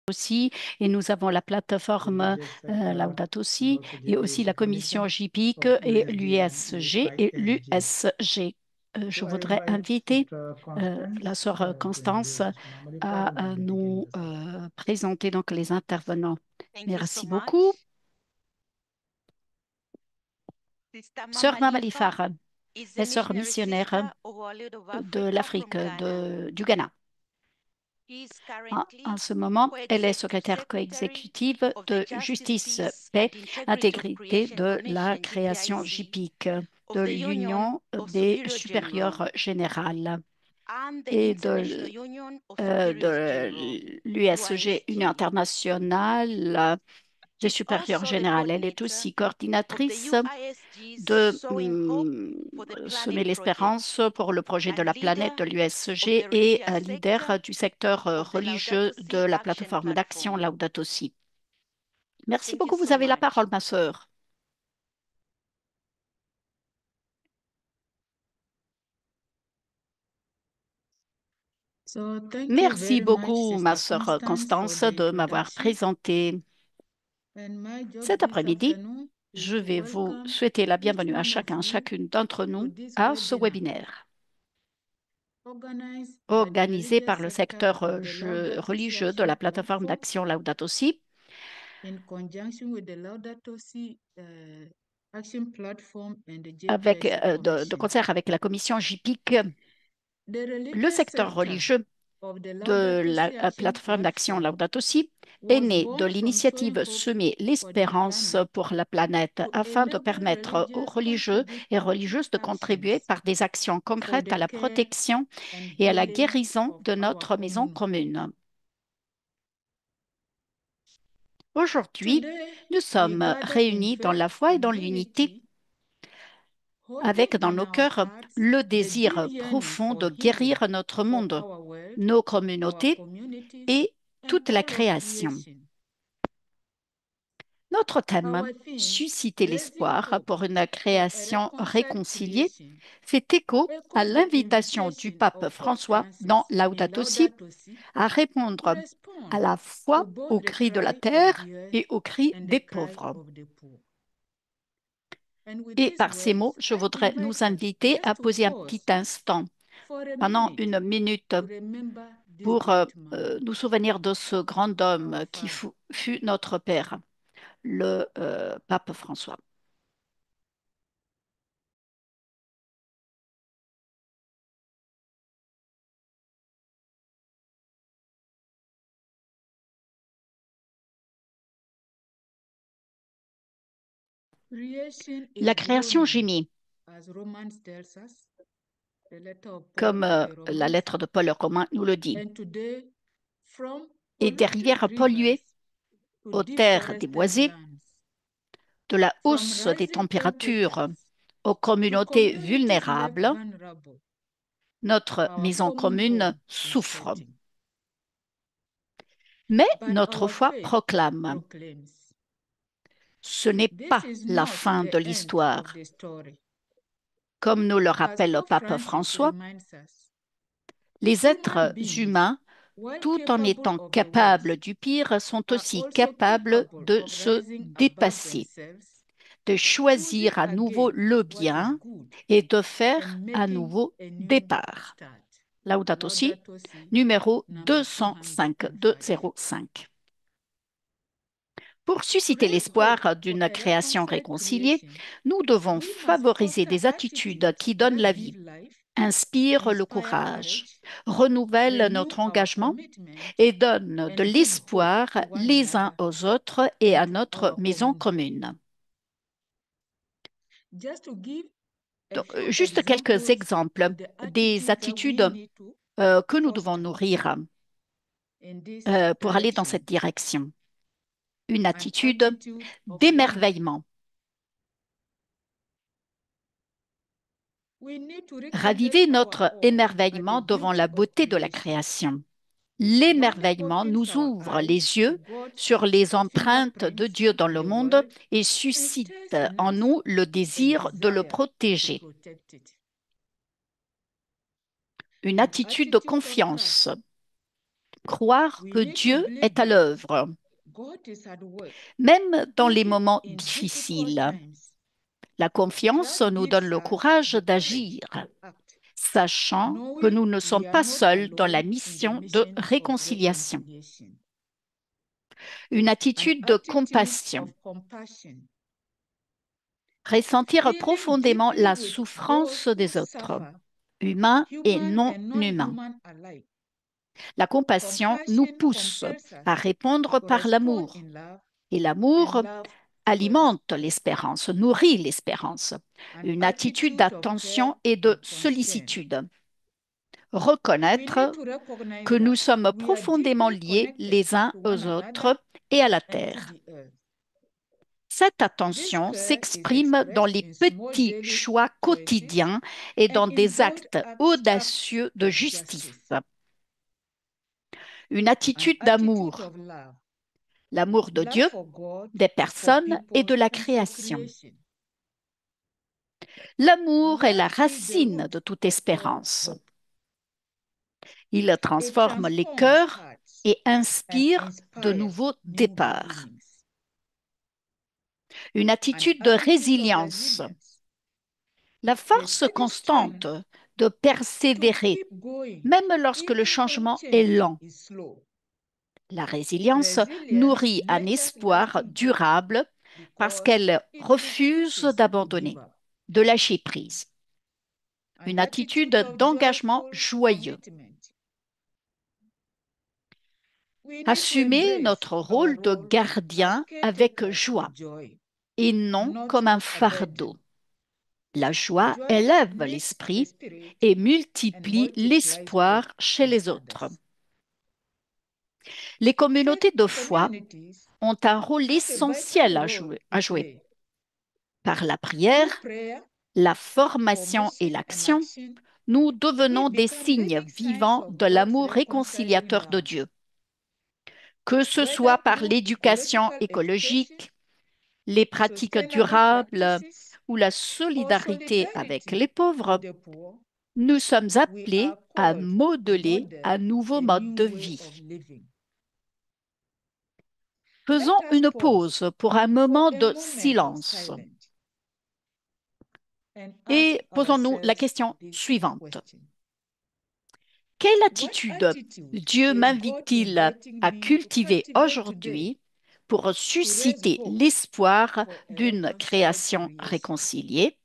aussi, et nous avons la the plateforme budget sector Laudato and Si, also et aussi la commission geopolitical JPIC of et ESG and l'USG et ESG. l'USG. Je So I voudrais invite inviter Sister la Constance sœur to Constance introduce Sister Namalika à who will be taking nous the stage. présenter donc les intervenants. Thank you so Merci beaucoup. much. Sister Sœur Mamalika Mamalifar is a est sœur missionary missionnaire sister of Our Lady of de Africa l'Afrique, from Ghana. du Ghana. He is En currently ce moment, elle est secrétaire Secretary coexécutive of the de Justice, Justice, Peace Paix, and Integrity of Intégrité Creation de la Commission, création GPIC, JPIC, de of the Union l'Union of des Superior supérieurs General générales and the et International Union of Superiors General, de l'USG, Union UISG. internationale des She's supérieurs also the générales. Elle est coordinator aussi of the coordinatrice UISG's de Sowing Hope for the Semer Planet project l'espérance pour le projet de and la leader planète de of the l'USG et religious sector leader du secteur of the religieux Laudato de Si la Action plateforme d'action Platform. Laudato Si. Merci Thank you beaucoup, vous so avez la much. parole, ma sœur. So thank you Merci very much, beaucoup, ma Sister sœur Constance, for Constance, the de m'avoir introduction. présenté. And my job Cet this après-midi, afternoon is je to vais vous welcome souhaiter la each bienvenue à one of chacun, you chacune d'entre to nous this à ce webinar webinaire organized by the organisé religious par le sector secteur of the Laudato Si religieux de la Action plateforme Platform d'action Laudato Si in conjunction with the Laudato Si Action Platform and the avec, JPIC de Commission. concert avec la commission JPIC. The Le religious secteur sector religieux of the de Laudato la Si Action plateforme d'action Platform Laudato Si est was né de born from sowing l'initiative hope Semer for the l'espérance planet pour la planète to afin de enable permettre aux religious religieux et contributory religieuses de contribuer actions par des actions for concrètes the à la care protection and et à la healing guérison of de our notre maison common home. commune. Aujourd'hui, Today, nous we sommes gather in réunis dans faith la foi et and dans l'unité, unity, holding avec dans in nos our cœurs hearts le the deep désir yearning profond for de healing guérir notre for monde, our world, nos our communautés communities, et and toute la all of création. creation. Notre thème, Our theme, susciter Raising l'espoir Hope pour une for a création Reconciled réconciliée, Creation, fait écho à echoes the l'invitation du invitation pape of Pope François dans Francis in Laudato Si Laudato Si à to répondre à respond la to fois both aux the cris de la cry of terre the earth et aux cris and the des cry pauvres. of the poor. And with Et these par ces mots, words, je I voudrais invite nous us inviter just à to poser un petit pause instant, for a pendant minute une minute, to remember this pour great man, nous souvenir de ce grand our homme qui Father. fut notre Père, le pape François. Creation La is création groaning, gémit, as Romans tells us, the letter of Paul comme to the la Romans. lettre de Paul aux Romains nous le dit, And today, from et des polluted rivières rivers polluées to aux terres deforested déboisées, lands, de la from hausse des rising températures temperatures aux to communautés communities left vulnérables, vulnerable, notre our maison common commune home is souffre. hurting. Mais But notre our foi faith proclame, proclaims ce n'est this pas is la not fin the de end of l'histoire. the story. Comme nous le As rappelle le Pope pape Francis François, reminds us, les human êtres beings, humains, while tout en capable étant of the capables worst, du pire, sont are aussi also capables capable de of se rising above dépasser, themselves, de choisir choosing à nouveau again le what is bien good et de faire and à making nouveau a new départ. start. Laudato Si, Laudato Si, numéro number 205, 205. 205. Pour susciter Raise hope l'espoir for d'une a création reconciled réconciliée, creation. nous devons We must favoriser foster des attitudes attitudes qui donnent that la give vie, life, inspirent le inspire courage, courage, renouvellent renew notre our engagement commitment, et donnent de and give hope l'espoir to one les uns another aux autres et and à to notre our maison common home. commune. Just to give a Donc, few juste quelques examples exemples of the des attitudes that we attitudes need to que nous devons foster nourrir in this pour aller dans direction. cette direction. Une An attitude attitude of wonder. d'émerveillement. We need to rekindle Raviver our notre awe at the émerveillement devant la beauty of beauté de la creation. création. Wonder L'émerveillement opens nous our ouvre eyes les to yeux God's sur les empreintes de fingerprints Dieu dans in le the monde world et and suscite stirs in en us nous le a désir de le desire to protéger. protect it. Une An attitude de attitude of confiance. trust. croire We que need to Dieu believe est à that l'œuvre, God is at work, même dans les even moments in difficult difficiles. times. La confiance Trust nous donne gives le us courage the d'agir, courage to act, sachant que knowing nous ne we sommes are pas not seuls dans la alone in the mission de mission of réconciliation. reconciliation. Une An attitude de attitude compassion, of compassion, ressentir feeling profondément deeply la with those souffrance who des autres, suffer, humains et human non and humains. non-human alike. La compassion nous Compassion pousse compels à us répondre to par respond l'amour. in love, Et and l'amour love fuels alimente hope. l'espérance, nourrit l'espérance. An Une attitude attitude of care d'attention et de and concern. sollicitude. We need Reconnaître to recognize que nous that sommes we are profondément deeply liés connected les uns to one aux another autres et à la and to terre. the earth. Cette This attention care is s'exprime dans expressed les in small petits daily choix choices quotidiens et and dans in des bold actes acts audacieux de of justice. justice. Une An attitude attitude d'amour, of love, l'amour de love Dieu, for God, des for personnes et people, de la and for création. creation. L'amour est la Love is the racine root de toute of all espérance. hope. Il It transforme les transforms cœurs hearts et and inspire de inspires nouveaux new départs. beginnings. Une An attitude de attitude of résilience, resilience, la the force steady constante strength de to persévérer, keep going même lorsque le even when changement est change lent. is slow. La résilience Resilience nourrit un nurtures espoir lasting hope durable parce because qu'elle it refuse refuses to give d'abandonner, up. de lâcher prise. An Une attitude attitude of d'engagement joyful joyeux. commitment. We need to Assumer embrace notre our rôle de role as gardien avec caretakers joie with joy, et non not comme un a burden. fardeau. La joie Joy élève lifts the l'esprit spirit et and multiplie multiplies hope l'espoir chez in les autres. others. Les Faith communautés de foi communities ont un rôle have a vital essentiel role à to jouer. play Par la prière, through prayer, la formation et formation, and l'action, action. nous We devenons des become signes living signs vivants of de God's l'amour reconciling réconciliateur de love, Dieu. Que ce soit whether par through l'éducation ecological education, écologique, les pratiques sustainable durables practices, ou la or solidarité avec solidarity les pauvres, with the poor. nous sommes We appelés are à called to modeler un model nouveau a mode new de way vie. of living. Let Faisons us une pause pause pour un for moment a de moment of silence silence and ask et posons-nous la ourselves question this suivante. question. Quelle What attitude attitude Dieu is God m'invite-t-il inviting à me to cultiver cultivate today aujourd'hui pour to raise susciter hope l'espoir for a d'une reconciled création creation? réconciliée?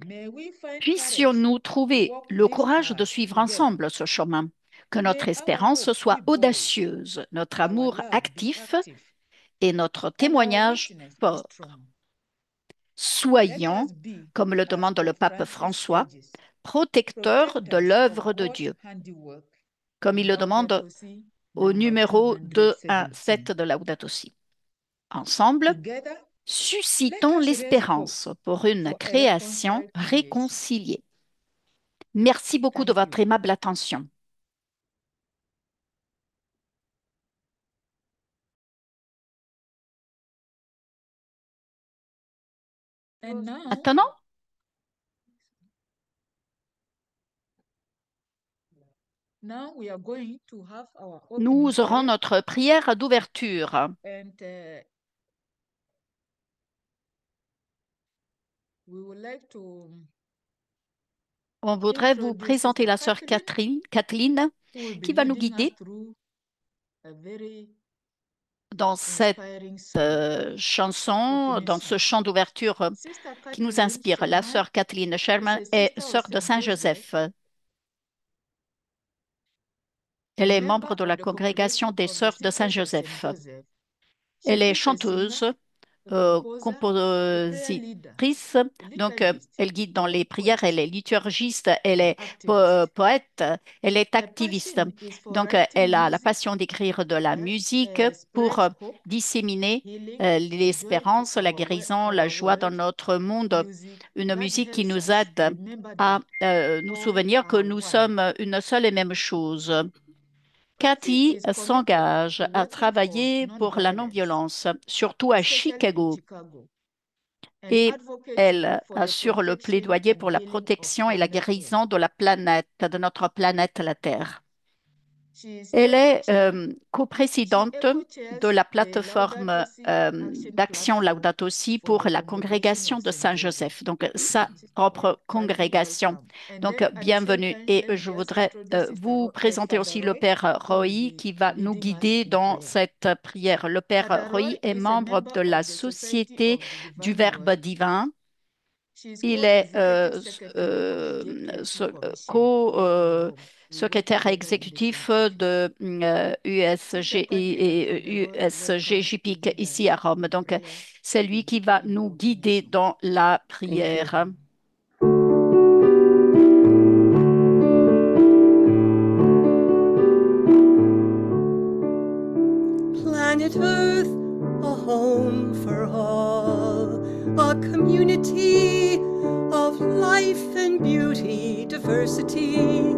May we find courage Puissions-nous to trouver walk le this courage de path suivre together. ensemble ce chemin, que notre May our espérance hope soit be bold, audacieuse, notre our amour love be actif active, et notre and our témoignage witness be fort. strong. Let Soyons, us be, comme le as demande le Pope pape Francis François, urges, protecteurs de protectors of l'œuvre de God's Dieu, handiwork. comme il le demande Laudato Si, au number numéro 217. 217 de Laudato Si. Ensemble, Together, let suscitons us raise hope l'espérance pour une for a création reconciled creation. réconciliée. Merci beaucoup de Thank you. votre aimable attention. And Maintenant, now we are going to have our opening nous aurons prayer, notre prière d'ouverture. and we would like to On voudrait vous introduce présenter Sister la sœur Kathleen, who will be qui va nous leading us guider through a very dans cette inspiring song, chanson, opening dans ce song. chant d'ouverture Sister qui nous Kathleen inspire. La Sherman sœur Kathleen is Sherman a est sister of sœur de Saint Joseph, Saint-Joseph. Elle a est member membre de of la the congrégation congregation des of the sœurs de Sisters of Saint Saint-Joseph. Joseph. Elle She est is a singer, chanteuse, a composer, a prayer leader, compositrice, a donc liturgist, elle guide dans a les poet, prières, elle est liturgiste, elle and est activist. poète, elle est Her activiste. passion is for Donc writing elle a la music passion d'écrire de la that musique pour spreads hope, disséminer healing, and joy to l'espérance, la guérison, la our joie dans world. notre monde. Music Une that musique qui helps nous us aide remember à that nous all souvenir que are nous one. sommes une seule et même chose. Cathy is committed s'engage to à working for travailler pour la non-violence, non-violence, surtout à especially in Chicago, Chicago, and et advocating elle for the assure le protection plaidoyer and pour la healing of protection et la planet Earth. guérison de notre planète, la Terre. She is Elle est eco-chair. She coprésidente de eco-chairs la the plateforme Laudato Si Action d'action Platform Laudato Si for pour the la congregation congrégation of de St. Joseph. Saint-Joseph, donc sa Sister propre Cathy, congrégation. welcome. And Donc, then at the same bienvenue. time, Et let me je just voudrais introduce Sister vous présenter Father aussi le Roy, Père who will Roy be qui va nous leading us guider in dans prayer. cette prière. Le Père Father Roy Roy est is a membre member de la of the Society Société of the du Divine Verbe Word. divin. She is Il est co-executive secretary of the JPFC Commission. Welcome home. We co-secrétaire welcome her in this exécutif institute. de Sister USG Cathy and et Father Roy, USG welcome to JPIC lead ici us à Rome. in Donc, prayer c'est lui in qui va the nous book of guider wisdom. dans la Thank you. prière. Planet Earth, a home for all, a community of life and beauty, diversity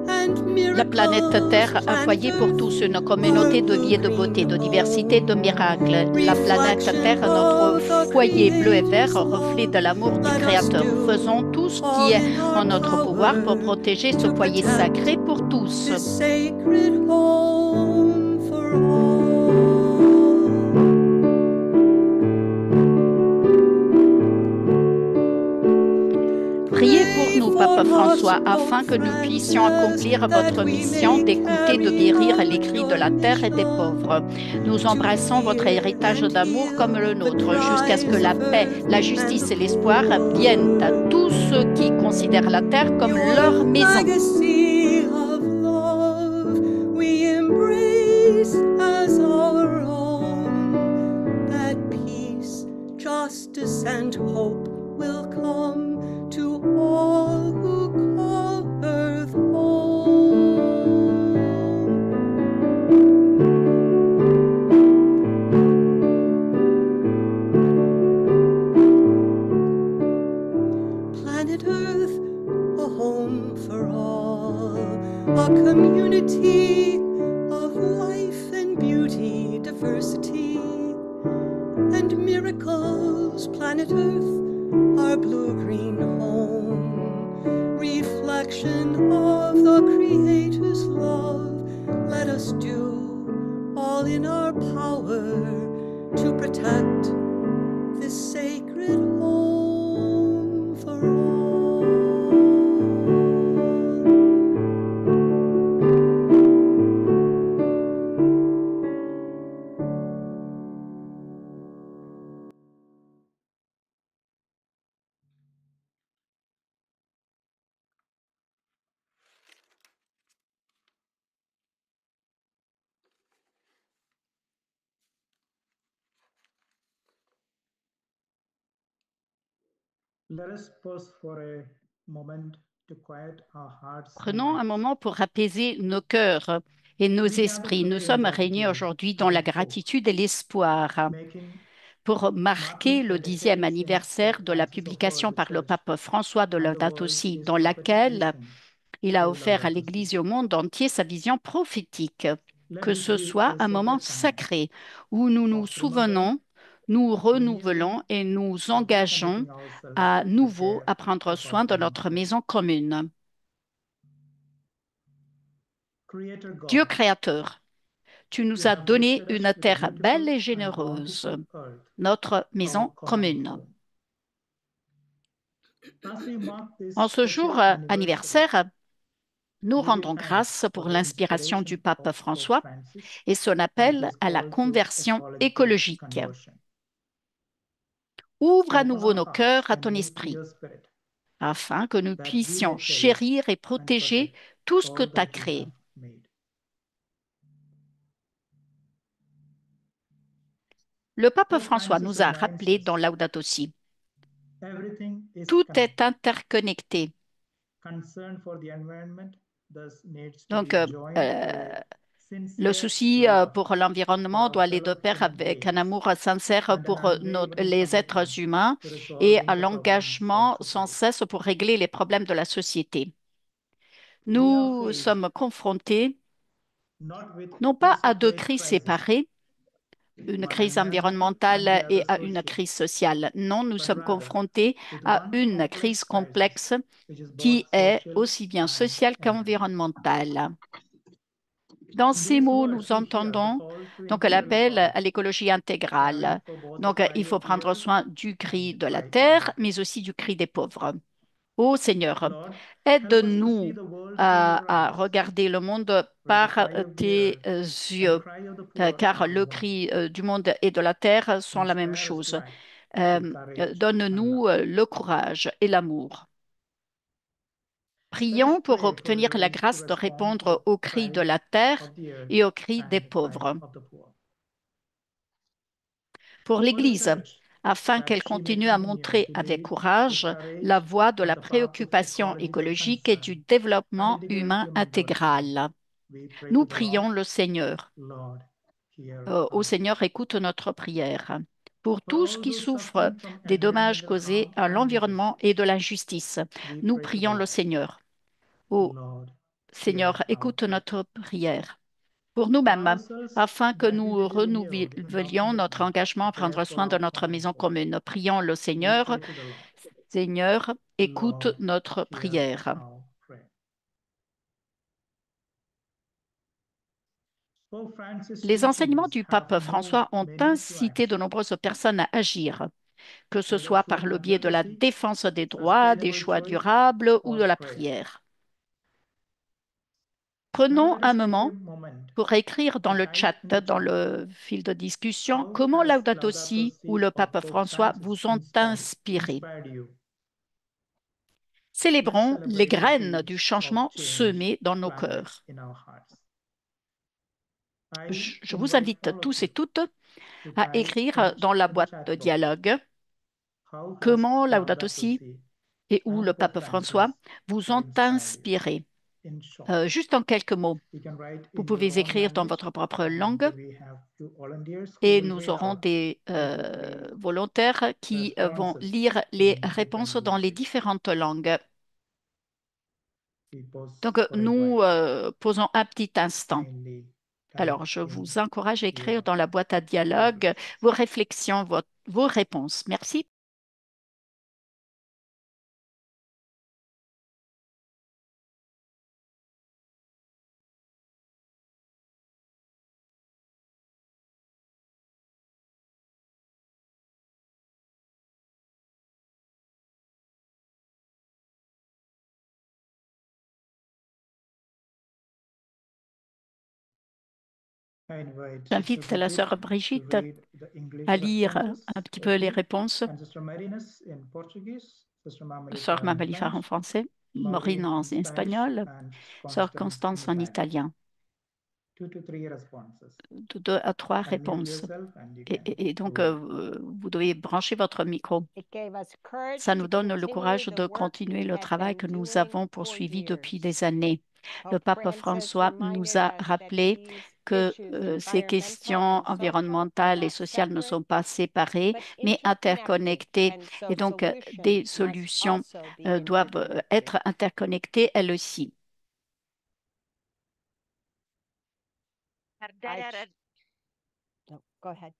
and La planète miracles. Terre, un Planet foyer pour Earth, tous, une our communauté de vie et de beauté, blue-green de diversité, de home, miracles. La planète reflection Terre, notre of the foyer bleu et vert, Creator's reflet love. de l'amour du Let us Créateur. Faisons do tout ce qui all est in our en notre pouvoir pour power protéger ce to foyer protect sacré pour tous. this sacred home for all. Priez pour nous, Papa François, afin que nous puissions accomplir votre mission d'écouter, de guérir les cris de la terre et des pauvres. Nous embrassons votre héritage d'amour comme le nôtre, jusqu'à ce que la paix, la justice et l'espoir viennent à tous ceux qui considèrent la terre comme leur maison. Legacy of love we embrace as our own, that peace, justice and hope will come to all who call earth home. Planet Earth, a home for all, a community of life and beauty, diversity and miracles. Planet Earth, our blue-green home, reflection of the Creator's love. Let us do all in our power to protect this sacred home for all. Let us pause for a moment to quiet our hearts and Prenons un minds. moment pour apaiser nos cœurs et nos We gather esprits. Nous today in sommes réunis gratitude aujourd'hui dans and la in hope, gratitude et l'espoir marking pour marquer a le 10e decade since anniversaire Pope de la Francis publication offered the par le Church pape François de and the Laudato world Si, his dans prophetic laquelle vision il a through offert à Laudato Si. l'Église et au monde entier sa vision prophétique. Let Que this ce be soit a un moment sacred time sacré où nous nous of remembering, souvenons, nous renewing, renouvelons et nous and engageons recommitting ourselves à to the nouveau care à prendre of our soin de common notre home. maison commune. Creator Dieu God, créateur, tu you nous as have donné gifted us une with a terre belle beautiful et and généreuse, bountiful earth, notre our maison common commune. home. As we mark this En ce jour special anniversary, anniversaire, nous we give rendons thanks grâce for pour the l'inspiration du inspiration pape of Pope François Francis et son and appel his à la call to conversion ecological écologique. conversion. Ouvre à Open nouveau our nos hearts cœurs à and ton move esprit, your spirit, afin que nous that we may puissions cherish chérir et and protéger protect tout ce que all tu as that you créé. have made. Le pape Pope François Francis nous a reminds rappelé dans us Laudato Si, everything is tout est connected. interconnecté. Concern for the environment thus needs to Donc, be joined to euh, a le sincere souci love pour for l'environnement our doit aller de fellow pair human avec un beings amour sincère and an pour unwavering les commitment êtres humains to et resolving à the problems of l'engagement sans society. cesse pour régler les problèmes de la société. We are Nous faced sommes confrontés non pas à deux crises séparées, une crise environnementale et à une crise sociale. Non, nous sommes confrontés à une crise complexe qui est aussi bien sociale qu'environnementale. Dans ces mots, nous entendons donc l'appel à l'écologie intégrale. Donc, il faut prendre soin du cri de la terre, mais aussi du cri des pauvres. Ô Seigneur, aide-nous à regarder le monde par tes yeux, car le cri du monde et de la terre sont la même chose. Donne-nous le courage et l'amour. Prions pour obtenir la grâce de répondre aux cris de la terre et aux cris des pauvres. Pour l'Église, afin qu'elle continue à montrer avec courage la voie de la préoccupation écologique et du développement humain intégral. Nous prions le Seigneur. Ô Seigneur, écoute notre prière. Pour tous qui souffrent des dommages causés à l'environnement et de l'injustice, nous prions le Seigneur. Ô Seigneur, écoute notre prière. Pour nous-mêmes, afin que nous renouvelions notre engagement à prendre soin de notre maison commune. Prions le Seigneur. Seigneur, écoute notre prière. Les enseignements du pape François ont incité de nombreuses personnes à agir, que ce soit par le biais de la défense des droits, des choix durables ou de la prière. Prenons un moment pour écrire dans le chat, dans le fil de discussion, comment Laudato Si ou le pape François vous ont inspiré. Célébrons les graines du changement semées dans nos cœurs. Je vous invite tous et toutes à écrire dans la boîte de dialogue comment Laudato Si et ou le pape François vous ont inspiré. Juste en quelques mots. Vous pouvez écrire dans votre propre langue et nous aurons des volontaires qui vont lire les réponses dans les différentes langues. Donc, nous posons un petit instant. Alors, je vous encourage à écrire dans la boîte à dialogue vos réflexions, vos réponses. Merci. J'invite la sœur Brigitte à lire un petit peu les réponses. Sœur Mamalifar en français, Maureen en espagnol, sœur Constance en italien. De 2 à 3 réponses. Et donc, vous devez brancher votre micro. Ça nous donne le courage de continuer le travail que nous avons poursuivi depuis des années. Le pape François nous a rappelé que ces questions environnementales et sociales ne sont pas séparées, mais interconnectées. Et donc, des solutions doivent être interconnectées elles aussi. Go ahead.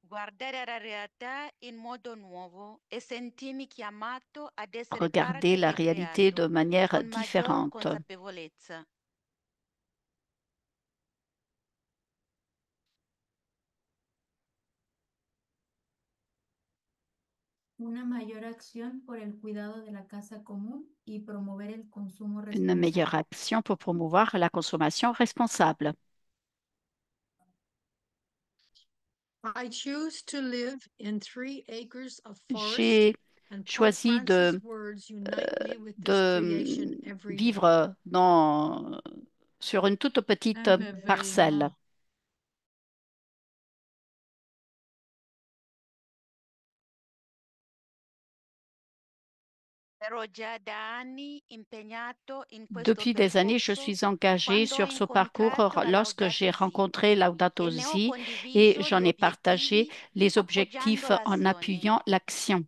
Guardare la realtà in modo nuovo e sentirmi chiamato ad essere Regarder parte la del réalité de creato manière con maggior différente. consapevolezza. Una mayor acción por el cuidado de la casa común y promover el consumo Une meilleure responsable. action pour promouvoir la consommation responsable. I choose to live in 3 acres of forest J'ai and Pope choisi Francis' words unite me with this creation every day. vivre sur une toute petite parcelle. Ero già da anni impegnato in questo Depuis des années, je percorso suis engagée quando ho sur ce parcours incontrato la lorsque j'ai Laudato Si rencontré Laudato e ne ho Si et condiviso j'en gli ai partagé obiettivi les objectifs appoggiando en l'azione. appuyant l'action.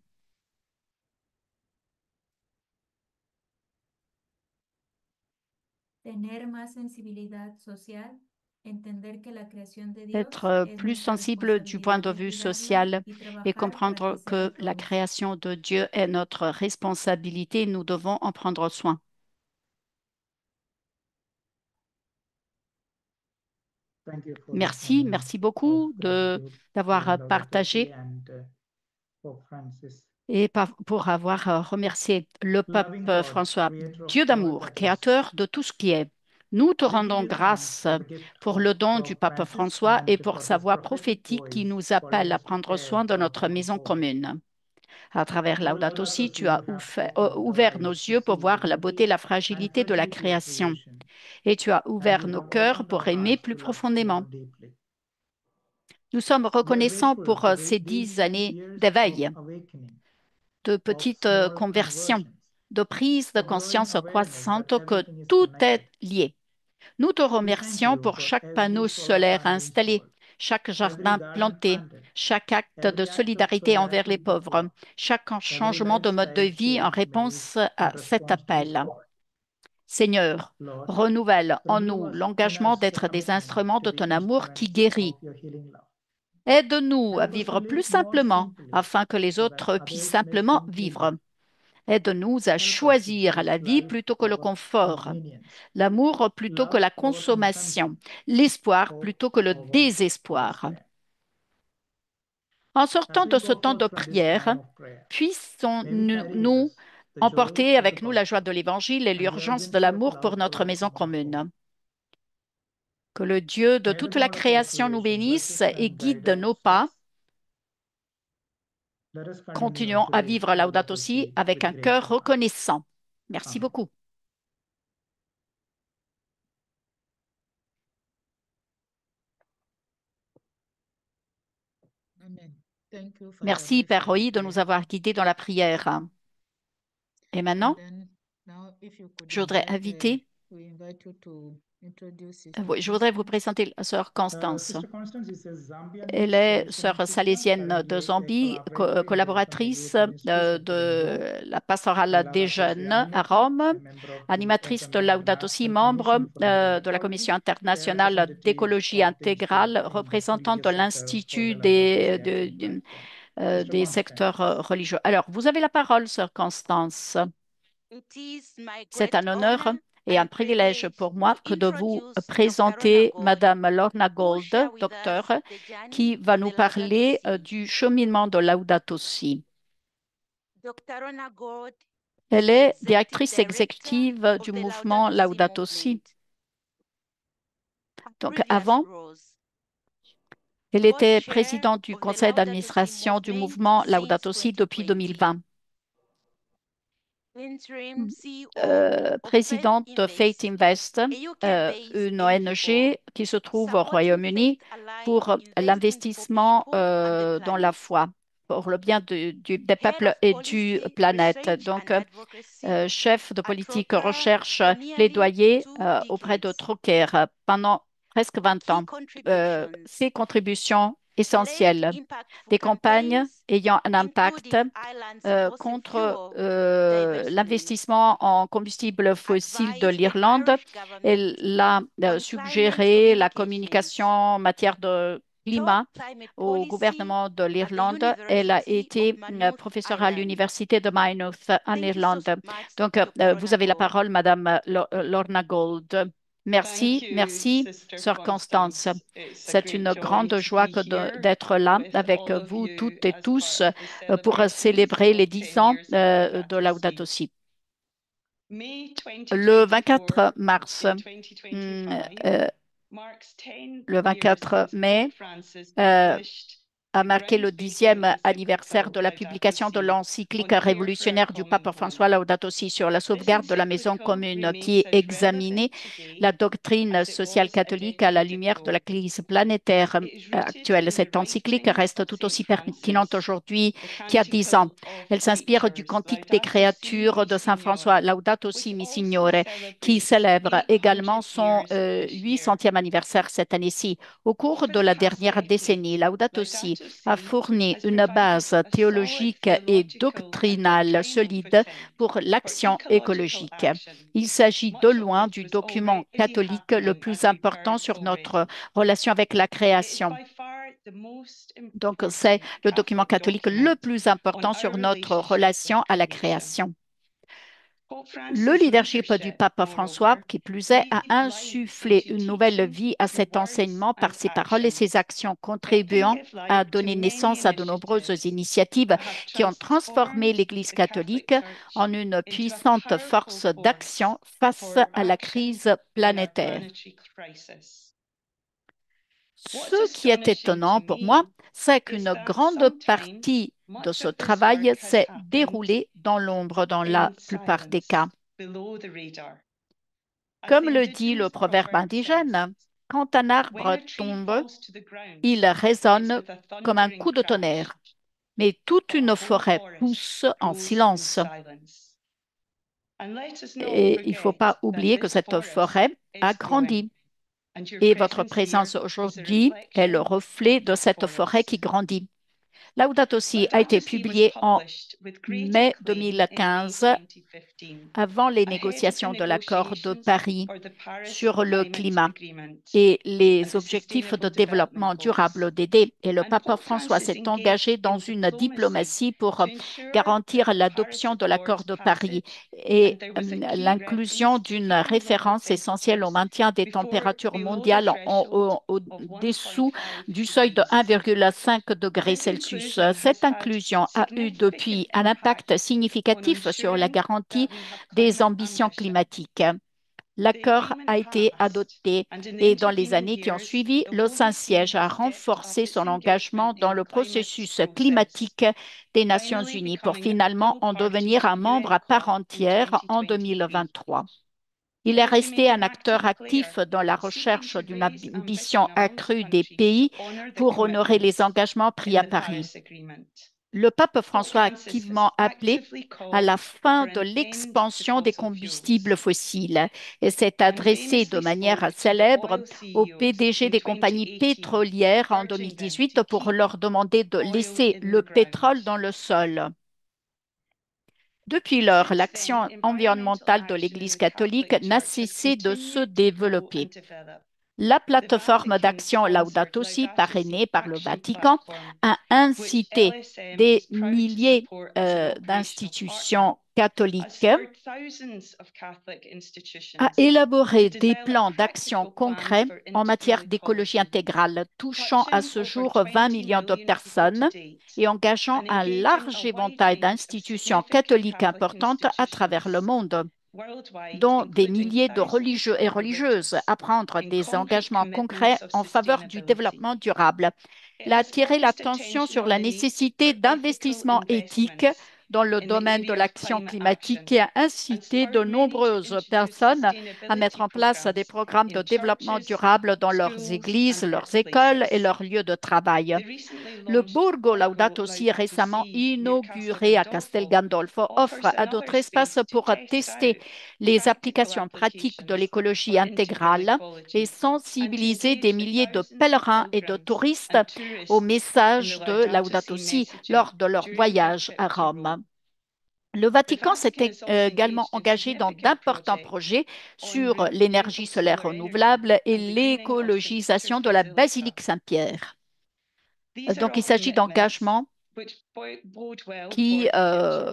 tener más sensibilidad social, entender que la creación de Dios être es plus nuestra sensible du point de responsabilidad de vue cuidarla social y et trabajar para comprendre que sea que de la todos. création de Dieu est notre responsabilité. Nous devons en prendre soin. Thank you for this Merci, moment merci of beaucoup gratitude d'avoir to Laudato Si partagé and Pope Francis. et pour avoir remercié le pape Loving God, François, creator of Dieu all d'amour, that is, créateur de tout ce qui est. Nous te we give rendons you thanks grâce for the gift pour of le don du Pope pape Francis François et and pour for sa his voix prophetic prophétique qui voice, nous appelle calling à us to prendre care soin de for our notre common maison home. commune. À travers Through Laudato Laudato Si, Si, tu as you have opened our ouvert nos eyes to yeux pour see voir the la beauté et beauty la and fragilité de la fragility of création. creation, Et tu as and ouvert you nos have cœurs opened pour our aimer hearts plus to profondément. love deeply. Nous sommes We are reconnaissants grateful pour for ces these 10 années years of d'éveil, awakening, de of petites small conversions, conversions, de prise de of growing conscience awareness that croissante que everything is tout connected. est lié. Nous te We thank remercions you pour for chaque every panneau solar solaire panel installé, installed, chaque every jardin garden planté, planted, chaque acte de every act of solidarité envers les solidarity pauvres, before, chaque every changement de mode de lifestyle vie en change made réponse in à cet response to this appel. call. Seigneur, Lord, renouvelle en renew nous us in l'engagement us the d'être des commitment instruments to de be ton amour qui instruments guérit. of your healing love. Aide-nous à Help us to vivre plus live more simplement simply afin que les so that autres puissent others may simplement think vivre. kingdom. Aide-nous à Help us to choisir choose la vie life plutôt que le over confort, convenience, l'amour plutôt que love la over consommation, consumption, l'espoir hope plutôt que le over désespoir. despair. En As sortant we de ce go temps forth de from this time prière, of prayer, may we carry with puissions-nous us the joy emporter of the avec nous la joie gospel de l'Évangile et and the l'urgence de urgency of l'amour pour love for notre our maison common home. commune. Que le Dieu de May the toute la God of all création nous creation bless bénisse us et and guide guide our nos pas. steps. Let us continue on Continuons à today's vivre Laudato Laudato Si Si avec with un cœur grateful hearts. reconnaissant. Merci Amen. beaucoup. Amen. Thank you, Father Merci, Roy, Père for the Roy, de nous prayer. avoir guidés dans la prière. Et And maintenant, then now, if you could je voudrais inviter, we invite you to introduce oui, Sister je voudrais vous Constance. présenter la sœur Constance. Sister Constance is a Zambian Elle est salesian sœur sister, salésienne de currently a Zambie, collaborator in the Family collaboratrice Youth Ministry sector in Rome, de la pastorale des Laudato Si jeunes à animator, Rome, a member of the animatrice de SMA Laudato Si, International membre Commission for Global de la Ecology, Commission a internationale representative d'écologie of the Institute intégrale, of the représentante Religious de Sector for l'Institut the Laudato Si Action des, Platform. Sister des secteurs Constance. religieux. Alors, vous avez la parole, sœur Constance. It is my C'est great un honneur honor et un and privilège privilege pour to moi que de vous introduce Dr. Rona présenter Gold, Madame Lorna who Gold, share with docteur, us the qui journey va of nous the Laudato parler Si. du cheminement de Laudato Si. Dr. Rona Gold Elle is the est Executive directrice Director exécutive of du the mouvement Laudato Si. Movement. Her Donc previous avant, roles, elle Gold était Chair présidente du of the conseil Laudato Si d'administration du Movement mouvement since Laudato Si depuis 2020. 2020. Interim CEO of Faith Présidente de Faith Invest, Invest, a UK-based une NGO ONG qui se trouve au supporting Royaume-Uni faith-aligned pour investing for l'investissement people and the dans la planet. foi, pour le bien des Head peuples of et du Policy, planète. Research Donc, and Advocacy chef de at politique Trocker recherche, for nearly plaidoyer 2 auprès de decades. Trocker pendant presque Her 20 key ans. contributions Ses contributions led essentielles, impactful des campagnes campaigns, ayant un impact including Ireland's fossil contre fuel divestment, l'investissement en combustibles fossiles de advised the l'Irlande. Irish government Elle a on climate suggéré la communications, communication en matière de taught climat climate au policy gouvernement de at the l'Irlande. Elle a University of été Maynooth, professeure à Ireland. l'université de Maynooth en Thank you so Irlande. much, Donc, Dr. vous Rona avez la Gold. parole, Madame Lorna Gold. Merci, Thank you, merci, Sister Sœur Constance. Constance. It's a C'est great une joy grande to joie be here d'être là with avec all of vous you toutes et as tous part of the pour celebrations célébrer les of 10 10 ans years of de Laudato Laudato Si. Si. May Le 24 2024 mars, in hum, 2025 marks 10 le years 24 since mai, Pope Francis euh, published a the marqué le groundbreaking 10e anniversaire encyclical de la Laudato publication de Si l'encyclique on care for our révolutionnaire du common pape François home. Laudato Si sur la This sauvegarde de la maison encyclical commune, qui remains est as examinée relevant la today doctrine as it sociale was a catholique à la decade lumière de la ago. crise planétaire It is rooted actuelle. in the Cette encyclique writings reste of tout Saint aussi pertinente Francis, aujourd'hui the qu'il y a 10 ans. Canticle of Elle s'inspire du Creatures, cantique des Laudato Si créatures Mi de Saint François, Signore, Laudato Si which Mi also Signore, qui celebrates célèbre également 800 son years this year. 800e anniversaire cette année-ci. Au cours Over de the la past dernière decade, décennie, Laudato Si Laudato a fourni une base théologique et doctrinale solide pour l'action écologique. Il s'agit de loin du document catholique le plus important sur notre relation avec la création. Donc, c'est le document catholique le plus important sur notre relation à la création. Le leadership du pape François, qui plus est, a insufflé une nouvelle vie à cet enseignement par ses paroles et ses actions, contribuant à donner naissance à de nombreuses initiatives qui ont transformé l'Église catholique en une puissante force d'action face à la crise planétaire. Ce qui est étonnant pour moi, c'est qu'une grande partie de ce travail s'est déroulé dans l'ombre dans la plupart des cas. Comme le dit le proverbe indigène, quand un arbre tombe, il résonne comme un coup de tonnerre, mais toute une forêt pousse en silence. Et il ne faut pas oublier que cette forêt a grandi. Et votre présence aujourd'hui est le reflet de cette forêt qui grandit. Laudato Si a été publié en mai 2015, avant les négociations de l'accord de Paris sur le climat et les objectifs de développement durable ODD. Et le pape François s'est engagé dans une diplomatie pour garantir l'adoption de l'accord de Paris et l'inclusion d'une référence essentielle au maintien des températures mondiales au-dessous du seuil de 1,5 degré Celsius. Cette inclusion a eu depuis un impact significatif sur la garantie des ambitions climatiques. L'accord a été adopté et dans les années qui ont suivi, le Saint-Siège a renforcé son engagement dans le processus climatique des Nations Unies pour finalement en devenir un membre à part entière en 2023. Il est resté un acteur actif dans la recherche d'une ambition accrue des pays pour honorer les engagements pris à Paris. Le pape François a activement appelé à la fin de l'expansion des combustibles fossiles et s'est adressé de manière célèbre aux PDG des compagnies pétrolières en 2018 pour leur demander de laisser le pétrole dans le sol. Depuis lors, l'action environnementale de l'Église catholique n'a cessé de se développer. La plateforme d'action Laudato Si, parrainée par le Vatican, a incité des milliers d'institutions catholiques à élaborer des plans d'action concrets en matière d'écologie intégrale, touchant à ce jour 20 millions de personnes et engageant un large éventail d'institutions catholiques importantes à travers le monde, dont des milliers de religieux et religieuses, à prendre des engagements concrets en faveur du développement durable. Il a attiré l'attention sur la nécessité d'investissements éthiques dans le domaine de l'action climatique et a incité de nombreuses personnes à mettre en place des programmes de développement durable dans leurs églises, leurs écoles et leurs lieux de travail. Le Borgo Laudato Si, récemment inauguré à Castel Gandolfo, offre à d'autres espaces pour tester les applications pratiques de l'écologie intégrale et sensibiliser des milliers de pèlerins et de touristes au message de Laudato Si lors de leur voyage à Rome. Le Vatican s'est également engagé dans d'importants projets sur l'énergie solaire renouvelable et l'écologisation de la basilique Saint-Pierre. Donc, il s'agit d'engagements qui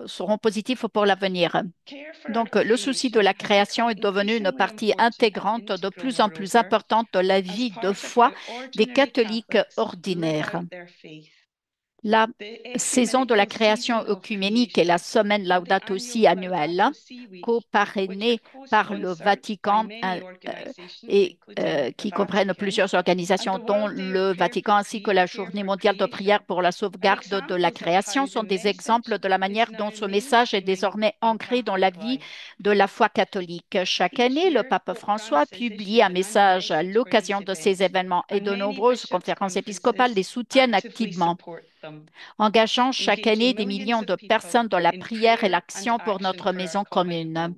seront positifs pour l'avenir. Donc, le souci de la création est devenu une partie intégrante de plus en plus importante de la vie de foi des catholiques ordinaires. La saison de la création œcuménique et la semaine Laudato Si annuelle, co-parrainée par le Vatican et qui comprennent plusieurs organisations, dont le Vatican, ainsi que la Journée mondiale de prière pour la sauvegarde de la création, sont des exemples de la manière dont ce message est désormais ancré dans la vie de la foi catholique. Chaque année, le pape François publie un message à l'occasion de ces événements et de nombreuses conférences épiscopales les soutiennent activement, engageant chaque année des millions de personnes dans la prière et l'action pour notre maison commune.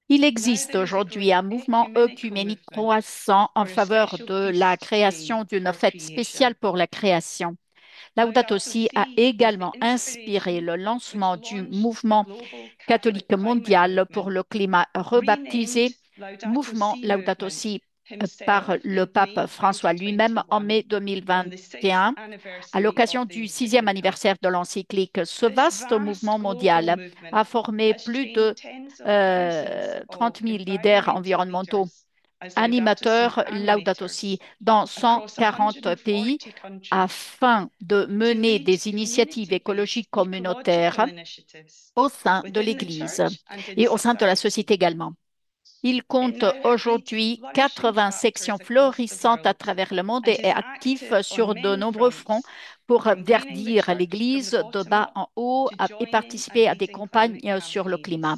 Il existe aujourd'hui un mouvement œcuménique croissant en faveur de la création d'une fête spéciale pour la création. Laudato Si a également inspiré le lancement du mouvement catholique mondial pour le climat, rebaptisé mouvement Laudato Si par le pape François lui-même en mai 2021 à l'occasion du 6e anniversaire de l'encyclique. Ce vaste mouvement mondial a formé plus de 30 000 leaders environnementaux, animateurs Laudato Si dans 140 pays afin de mener des initiatives écologiques communautaires au sein de l'Église et au sein de la société également. Il compte aujourd'hui 80 sections florissantes à travers le monde et est actif sur de nombreux fronts pour verdir l'Église de bas en haut et participer à des campagnes sur le climat.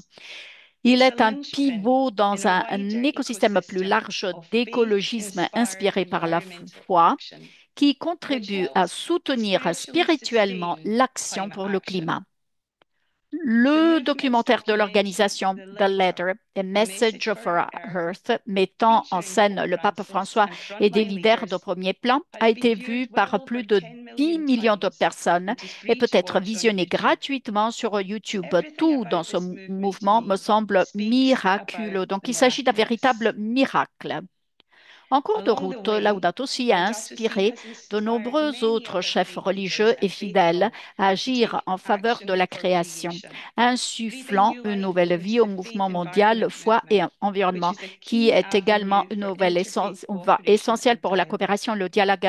Il est un pivot dans un écosystème plus large d'écologisme inspiré par la foi qui contribue à soutenir spirituellement l'action pour le climat. Le documentaire de l'organisation The Letter, A Message for Earth, mettant en scène le pape François et des leaders de premier plan, a été vu par plus de 10 millions de personnes et peut être visionné gratuitement sur YouTube. Tout dans ce mouvement me semble miraculeux. Donc, il s'agit d'un véritable miracle. En cours de route, Laudato Si a inspiré de nombreux autres chefs religieux et fidèles à agir en faveur de la création, insufflant une nouvelle vie au mouvement mondial Foi et Environnement, qui est également une nouvelle essentielle pour la coopération et le dialogue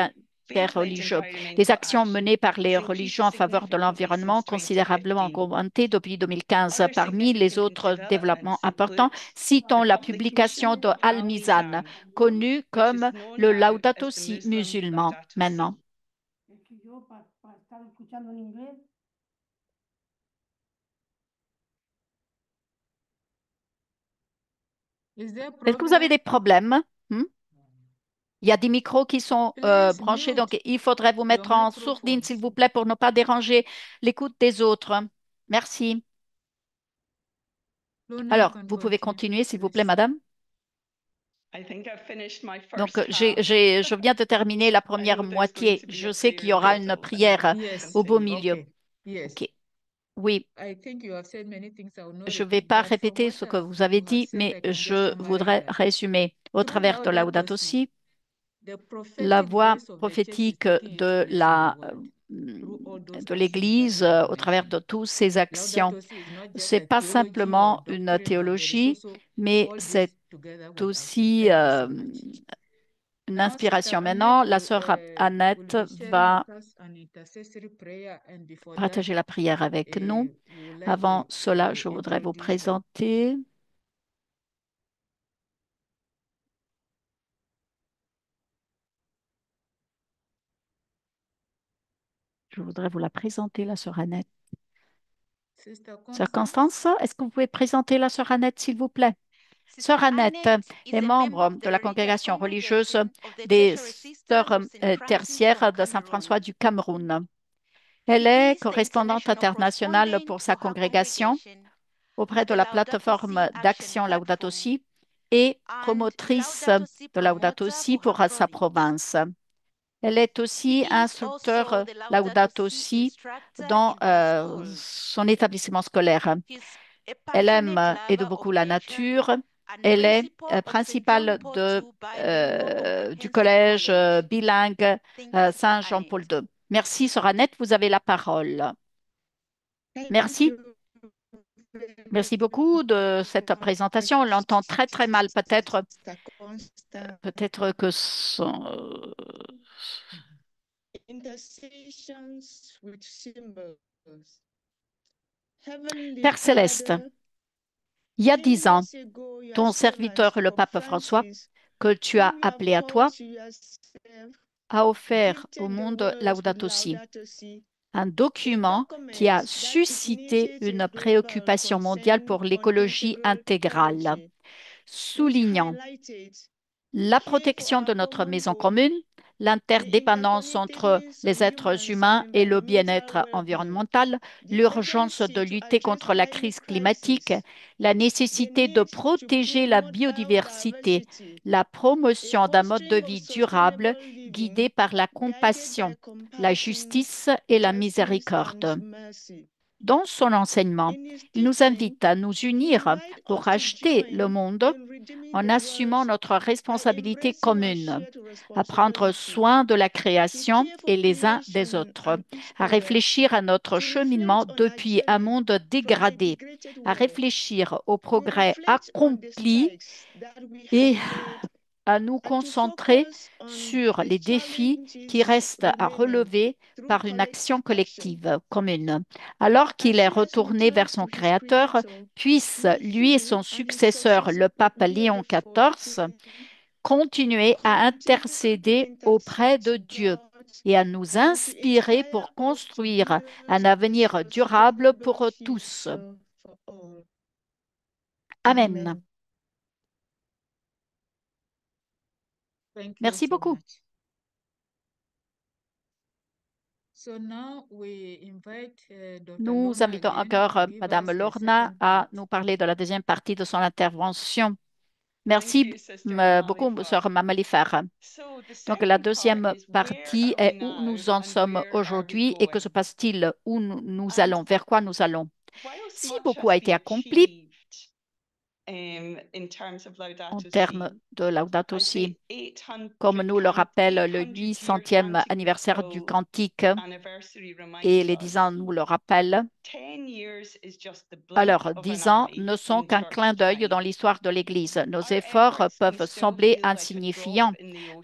interreligieux. Les actions menées par les religions en faveur de l'environnement ont considérablement augmenté depuis 2015. Parmi les autres développements importants, citons la publication de Al-Mizan, connu comme le Laudato Si musulman maintenant. Est-ce que vous avez des problèmes? Il y a des micros qui sont branchés, donc il faudrait vous mettre en sourdine, s'il vous plaît, pour ne pas déranger l'écoute des autres. Merci. Alors, vous pouvez continuer, s'il vous plaît, madame. Donc, je viens de terminer la première moitié. Je sais qu'il y aura une prière au beau milieu. OK. Oui, je ne vais pas répéter ce que vous avez dit, mais je voudrais résumer. Au travers de Laudato Si, la voix prophétique de l'Église, au travers de toutes ses actions, c'est pas simplement une théologie, mais c'est aussi une inspiration. Maintenant, la sœur Annette va partager la prière avec nous. Avant cela, je voudrais vous présenter. Je voudrais vous la présenter, la sœur Annette. Sœur Constance, est-ce que vous pouvez présenter la sœur Annette, s'il vous plaît? Sœur Annette est membre de la congrégation religieuse des Sœurs tertiaires de Saint-François du Cameroun. Elle est correspondante internationale pour sa congrégation auprès de la plateforme d'action Laudato Si et promotrice de Laudato Si pour sa province. Elle est aussi instructeur Laudato Si dans son établissement scolaire. Elle aime et de beaucoup la nature. Elle est principale du collège bilingue Saint-Jean-Paul II. Merci, sœur Annette, vous avez la parole. Merci. Merci beaucoup de cette présentation. On l'entend très, très mal. Peut-être que Père Céleste, il y a 10 ans, ton serviteur, le pape François, que tu as appelé à toi, a offert au monde Laudato Si, un document qui a suscité une préoccupation mondiale pour l'écologie intégrale, soulignant la protection de notre maison commune, l'interdépendance entre les êtres humains et le bien-être environnemental, l'urgence de lutter contre la crise climatique, la nécessité de protéger la biodiversité, la promotion d'un mode de vie durable guidé par la compassion, la justice et la miséricorde. Dans son enseignement, il nous invite à nous unir pour acheter le monde en assumant notre responsabilité commune, à prendre soin de la création et les uns des autres, à réfléchir à notre cheminement depuis un monde dégradé, à réfléchir au progrès accompli et à nous concentrer sur les défis qui restent à relever par une action collective commune. Alors qu'il est retourné vers son Créateur, puisse lui et son successeur, le pape Léon XIV, continuer à intercéder auprès de Dieu et à nous inspirer pour construire un avenir durable pour tous. Amen. Merci beaucoup. Nous invitons encore Madame Lorna à nous parler de la deuxième partie de son intervention. Merci beaucoup, Sœur Mamalifère. Donc, la deuxième partie est où nous en sommes aujourd'hui et que se passe-t-il, où nous allons, vers quoi nous allons. Si beaucoup a été accompli en termes de Laudato Si, comme nous le rappelle le 800e anniversaire du Cantique et les 10 ans nous le rappellent. Alors, 10 ans ne sont qu'un clin d'œil dans l'histoire de l'Église. Nos efforts peuvent sembler insignifiants,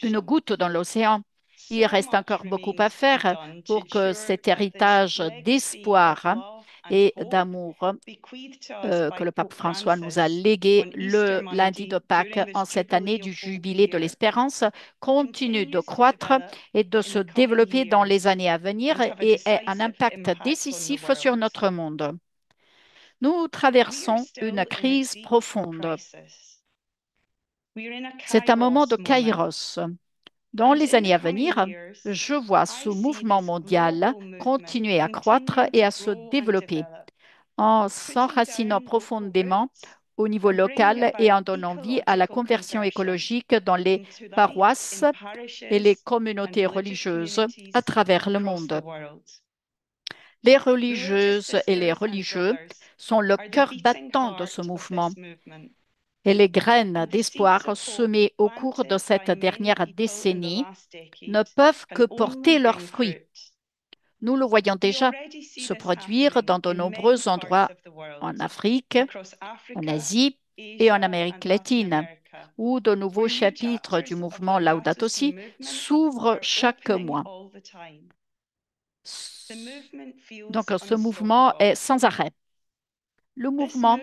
une goutte dans l'océan. Il reste encore beaucoup à faire pour que cet héritage d'espoir et d'amour que le pape François nous a légué le lundi de Pâques en cette année du jubilé de l'espérance continue de croître et de se développer dans les années à venir et ait un impact décisif sur notre monde. Nous traversons une crise profonde. C'est un moment de kairos. Dans les années à venir, je vois ce mouvement mondial continuer à croître et à se développer en s'enracinant profondément au niveau local et en donnant vie à la conversion écologique dans les paroisses et les communautés religieuses à travers le monde. Les religieuses et les religieux sont le cœur battant de ce mouvement et les graines d'espoir semées au cours de cette dernière décennie ne peuvent que porter leurs fruits. Nous le voyons déjà se produire dans de nombreux endroits en Afrique, en Asie et en Amérique latine, où de nouveaux chapitres du mouvement Laudato Si s'ouvrent chaque mois. Donc, ce mouvement est sans arrêt. Le mouvement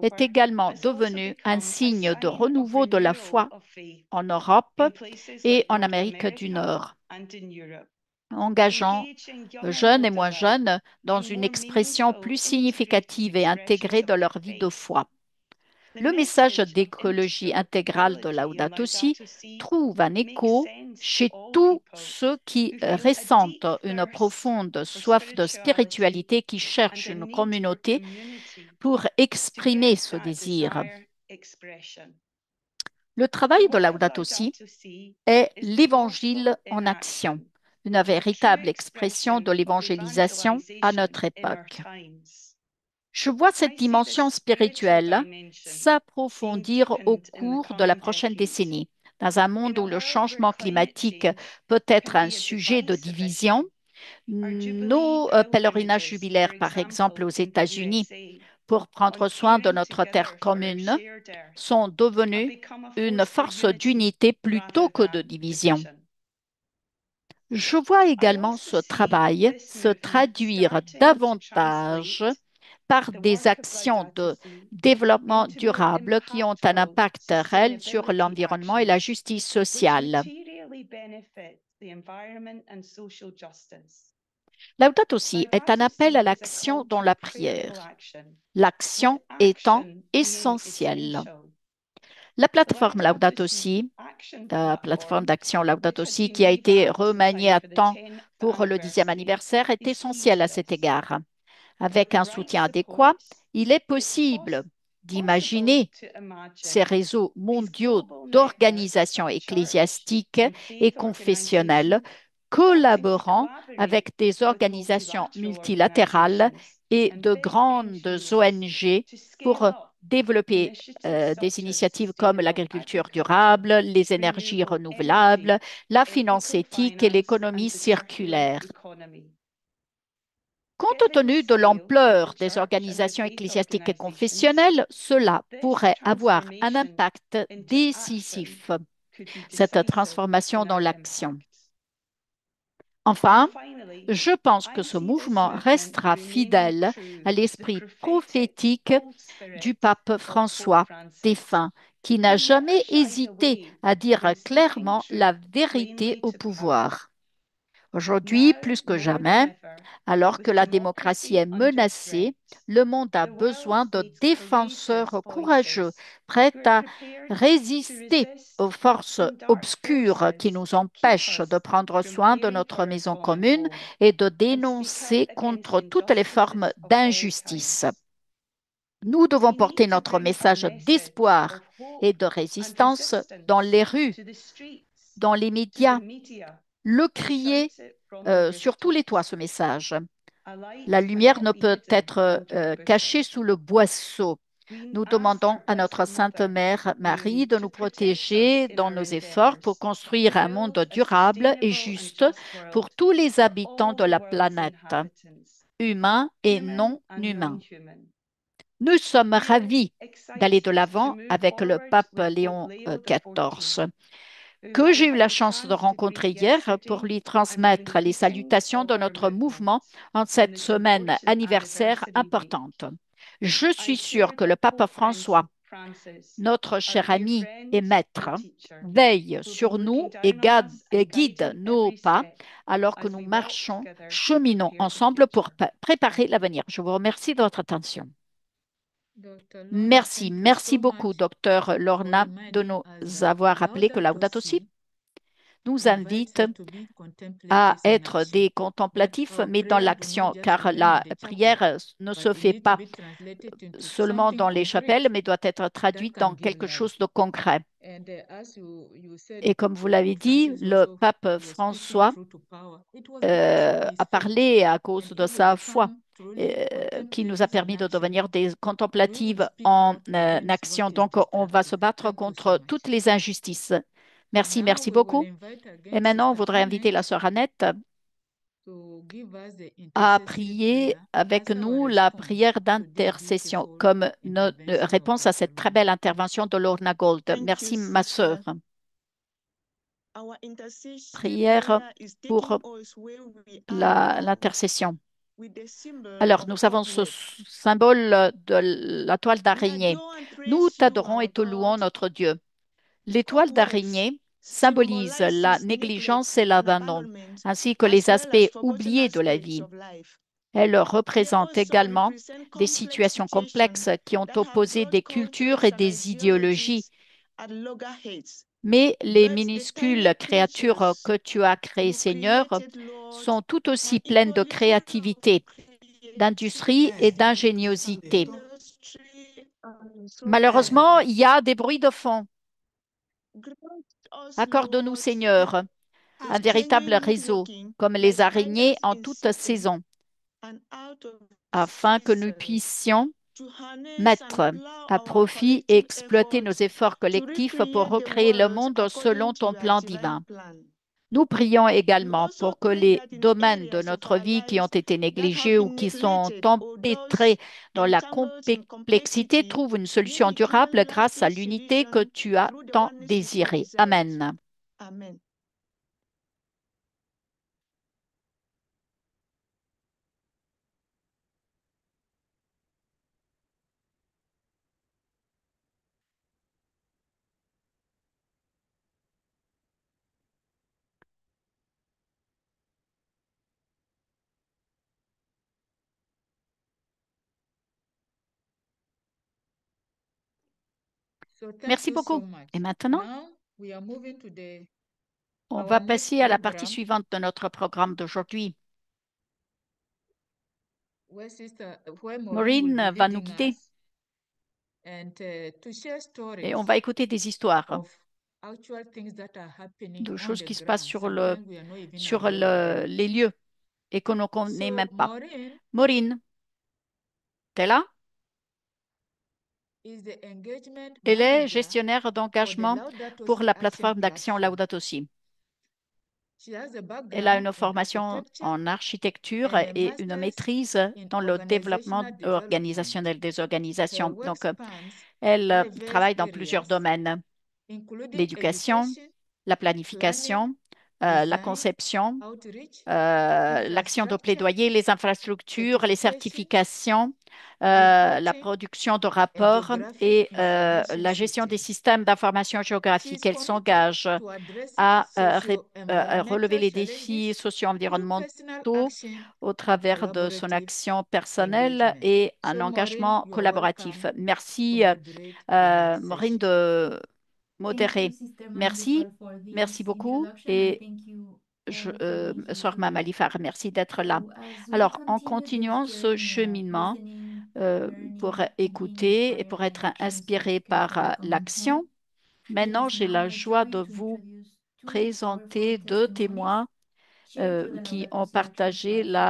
est également devenu un signe de renouveau de la foi en Europe et en Amérique du Nord, engageant jeunes et moins jeunes dans une expression plus significative et intégrée de leur vie de foi. Le message d'écologie intégrale de Laudato Si trouve un écho chez tous ceux qui ressentent une profonde soif de spiritualité, qui cherchent une communauté pour exprimer ce désir. Le travail de Laudato Si est l'évangile en action, une véritable expression de l'évangélisation à notre époque. Je vois cette dimension spirituelle s'approfondir au cours de la prochaine décennie. Dans un monde où le changement climatique peut être un sujet de division, nos pèlerinages jubilaires, par exemple aux États-Unis, pour prendre soin de notre terre commune, sont devenus une force d'unité plutôt que de division. Je vois également ce travail se traduire davantage par des actions de développement durable qui ont un impact réel sur l'environnement et la justice sociale. Laudato Si est un appel à l'action dans la prière, l'action étant essentielle. La plateforme Laudato Si, la plateforme d'action Laudato Si, qui a été remaniée à temps pour le 10e anniversaire, est essentielle à cet égard. Avec un soutien adéquat, il est possible d'imaginer ces réseaux mondiaux d'organisations ecclésiastiques et confessionnelles collaborant avec des organisations multilatérales et de grandes ONG pour développer des initiatives comme l'agriculture durable, les énergies renouvelables, la finance éthique et l'économie circulaire. Compte tenu de l'ampleur des organisations ecclésiastiques et confessionnelles, cela pourrait avoir un impact décisif, cette transformation dans l'action. Enfin, je pense que ce mouvement restera fidèle à l'esprit prophétique du pape François, défunt, qui n'a jamais hésité à dire clairement la vérité au pouvoir. Aujourd'hui, plus que jamais, alors que la démocratie est menacée, le monde a besoin de défenseurs courageux, prêts à résister aux forces obscures qui nous empêchent de prendre soin de notre maison commune et de dénoncer contre toutes les formes d'injustice. Nous devons porter notre message d'espoir et de résistance dans les rues, dans les médias, le crier sur tous les toits, ce message. La lumière ne peut être cachée sous le boisseau. Nous demandons à notre Sainte Mère Marie de nous protéger dans nos efforts pour construire un monde durable et juste pour tous les habitants de la planète, humains et non humains. Nous sommes ravis d'aller de l'avant avec le pape Léon XIV, que j'ai eu la chance de rencontrer hier pour lui transmettre les salutations de notre mouvement en cette semaine anniversaire importante. Je suis sûre que le pape François, notre cher ami et maître, veille sur nous et guide nos pas alors que nous marchons, cheminons ensemble pour préparer l'avenir. Je vous remercie de votre attention. Dr. Lorna, Merci, thank you merci so beaucoup, much docteur for Lorna, de reminding nous us that avoir rappelé que Laudato Laudato Si Si nous invites invite us to be à contemplators in être action. des That contemplatifs, our mais dans prayer do not l'action, just car remain in la the chapel, prière ne but se it fait needs to pas be translated into seulement something dans les chapelles, concrete mais doit être that traduite can dans give quelque life. chose de concret. And as you said, Et comme vous Pope l'avez dit, Francis le also pape was speaking François through to power. It was because of his a faith. parlé à cause And de if we sa foi, become truly qui nous a contemplators in permis de action, devenir des we will contemplatives speak en out against what action. is Donc, just on va se happening. battre Thank you so contre toutes much. les injustices. Merci, Now merci we will beaucoup. invite Et again maintenant, on Sister voudrait inviter la Annette sœur Annette to give us the à intercessory prier prayer avec as our nous la response prière to this d'intercession beautiful comme notre intervention of réponse à Dr. cette très Lorna. belle intervention de Lorna Gold. Thank you, Merci, ma sœur. sister. Our intercessory Prière prayer is pour taking us where we are now l'intercession. with the symbol Alors, of nous avons ce cobweb. symbole de la toile We d'araignée. adore and Nous praise you, t'adorons et our te louons, God. notre Dieu. The L'étoile cobwebs d'araignée symbolise la symbolizes négligence neglect et and l'abandon, abandonment, ainsi que as les well as aspects forgotten oubliés de la aspects vie. of life. Elle They représente also également represent des complex situations situations complexes qui ont that have opposé des brought cultures cultures et and des idéologies. ideologies at loggerheads. Mais les But the minuscules tiny créatures creatures que tu as créées, you Seigneur, created, Lord, sont tout aussi are pleines de equally full of créativité, d'industrie et d'ingéniosité. industry and so Malheureusement, il y forth. a des bruits de fond. Grant us, Accorde-nous, Lord, Seigneur, un véritable continued réseau, walking comme les like araignées spiders en in toute season saison, and out of afin que nous season, puissions to harness and mettre plow à our profit et collective exploiter nos efforts efforts to collectifs pour recreate the recréer le world monde according selon to ton your plan divine divin. plan. Nous prions We également also pour que pray les that in the domaines de areas of notre our vie qui ont lives été that have négligés ou been qui sont neglected or empêtrés those dans la entangled in complexité complexity trouvent une may solution be durable given grâce à lasting l'unité que solution tu as through the tant oneness which they désirée. deserve. Amen. Amen. So thank Merci you so beaucoup. much. Et maintenant, Now we are moving to the, on our va next passer à la partie our suivante next program, de notre programme d'aujourd'hui. where Maureen will Maureen be va nous leading guider us and to share et on stories va écouter des histoires of actual things that are happening de on choses the qui se passent ground. Sometimes we are not even aware of them. les lieux et qu'on ne connaît So même pas. Maureen Maureen, t'es là? is the engagement Elle est manager gestionnaire for the d'engagement Laudato pour Si la Action plateforme d'action platform. Laudato Si. She has a Elle a background une in formation architecture en architecture and a et une master's maîtrise in dans le développement organizational development. organisationnel des Her organisations. work Donc, spans elle diverse travaille dans plusieurs areas, domaines: including l'éducation, education, la planning, planification, la design, conception, outreach, l'action de infrastructure, plaidoyer, les infrastructures, les certification, certifications, la reporting, production de and rapports geographic et information la gestion des systems. systèmes d'information She is géographique. Elle committed s'engage to addressing à relever socio-environmental les challenges défis through personal socio-environnementaux action au and travers de son collaborative action personnelle engagement. et un So Maureen, engagement you are collaboratif. welcome to Merci, moderate the next Maureen, session. de Thank you, modérer. Sister Merci, Marisol, for merci this beaucoup. introduction, and Et thank you all for being here Sorma today. Malifar, merci d'être là. So, as we Alors, en continue this continuant ce journey of cheminement listening, pour learning, and being écouter et inspired pour by être actions of inspiré par Catholic Common l'action, Home, it maintenant is j'ai now la my joie joy de to vous introduce two powerful présenter deux testimonies témoins shared through the qui Laudato ont Si Action partagé platform.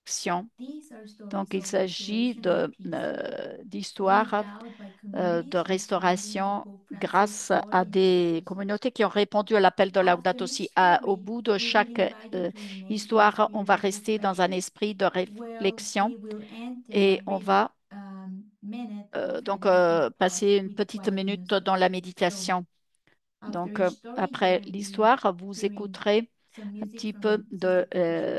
l'action. These are stories Donc, il of s'agit restoration and peace, lived d'histoires out by de communities responding to restauration Pope Francis' grâce call à in des Lampedusa. communautés qui ont répondu à l'appel de After Laudato each Si. Au story, bout de we will chaque invite you to remain in a histoire, on spirit va of rester dans un reflection esprit de where réflexion we will enter et a on brief va minute of donc meditative pause passer une with petite quiet minute music. dans la So, méditation. after Donc, each story, you après will be l'histoire, vous hearing écouterez some un music petit from peu Sister Patricia.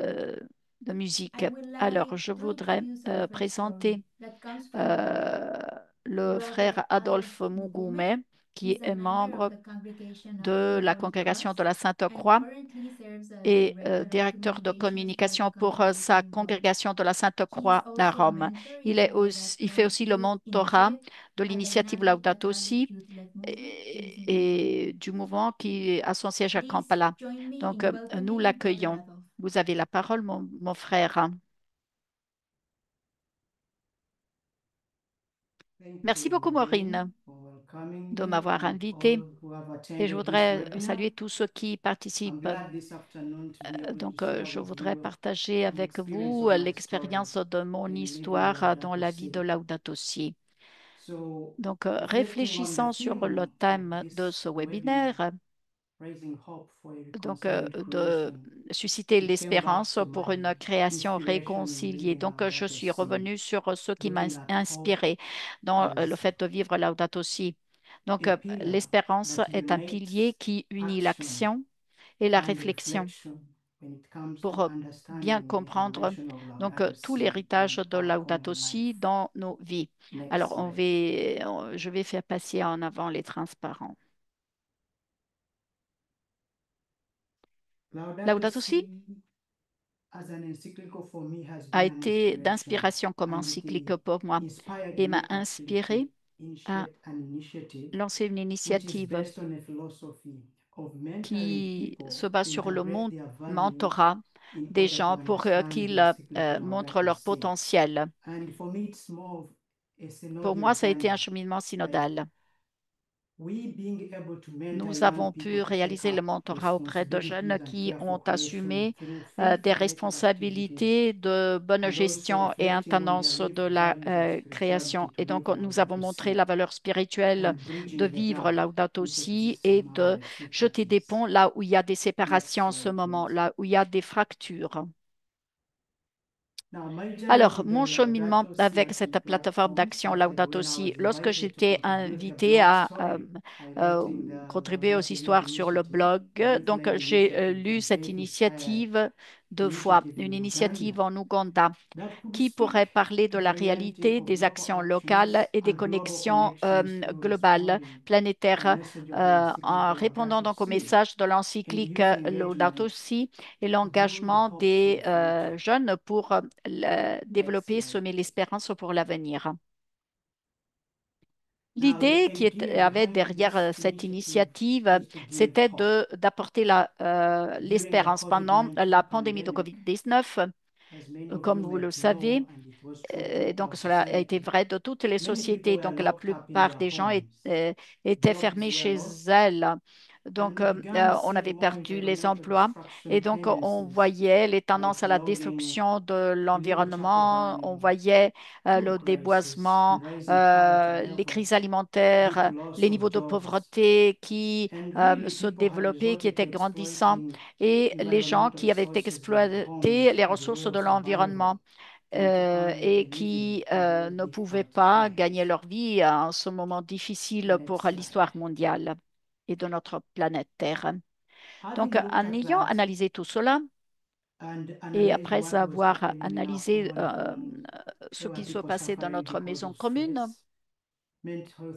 de musique. I would Alors, like je to voudrais introduce our first story présenter that comes from euh, le Brother frère Adolf Adolphe Mugume. Mugume, qui He's a est member of membre the Congregation of de the la Holy congrégation de Cross la and Sainte-Croix currently serves as et Director of directeur de Communications for the communication pour sa congregation in Rome. congrégation de la He's Sainte-Croix à also a Rome. mentor in the Il fait Laudato aussi le Youth mentorat Initiative, de a l'initiative dynamic Laudato Catholic Si youth-led movement based in Rome. et du mouvement qui a son siège à Please Kampala. join me Donc, in nous welcoming Brother l'accueillons. Adolf. Vous avez la parole, mon frère. Merci beaucoup, Maureen, de m'avoir invité. Et je voudrais saluer tous ceux qui participent. Donc, je voudrais partager avec vous l'expérience de mon histoire dans la vie de Laudato Si. Donc, réfléchissant sur le thème de ce webinaire, donc de susciter l'espérance pour une création réconciliée. Donc, je suis revenue sur ce qui m'a inspiré dans le fait de vivre Laudato Si. Donc, l'espérance est un pilier qui unit l'action et la réflexion pour bien comprendre donc tout l'héritage de Laudato Si dans nos vies. Alors, je vais faire passer en avant les transparents. Laudato Si a été d'inspiration comme encyclique pour moi et m'a inspiré à lancer une initiative qui se base sur le mentorat des gens pour qu'ils montrent leur potentiel. Pour moi, ça a été un cheminement synodal. Nous avons pu réaliser le mentorat auprès de jeunes qui ont assumé des responsabilités de bonne gestion et intendance de la création. Et donc, nous avons montré la valeur spirituelle de vivre Laudato Si et de jeter des ponts là où il y a des séparations en ce moment, là où il y a des fractures. Alors, mon cheminement avec cette plateforme d'action Laudato Si, lorsque j'étais invitée à euh, contribuer aux histoires sur le blog, donc j'ai lu cette initiative deux fois, une initiative en Ouganda qui pourrait parler de la réalité des actions locales et des connexions globales, planétaires, en répondant donc au message de l'encyclique Laudato Si et l'engagement des jeunes pour développer, semer l'espérance pour l'avenir. L'idée avait derrière cette initiative, c'était d'apporter l'espérance pendant la pandémie de COVID-19. Comme vous le savez, donc cela a été vrai de toutes les sociétés. Donc la plupart des gens étaient fermés chez elles. Donc on avait perdu les emplois et donc on voyait les tendances à la destruction de l'environnement, on voyait le déboisement, les crises alimentaires, les niveaux de pauvreté qui se développaient, qui étaient grandissants et les gens qui avaient exploité les ressources de l'environnement et qui ne pouvaient pas gagner leur vie en ce moment difficile pour l'histoire mondiale et de notre planète Terre. Donc, en ayant analysé tout cela, et après avoir analysé ce qui se passait dans notre maison commune,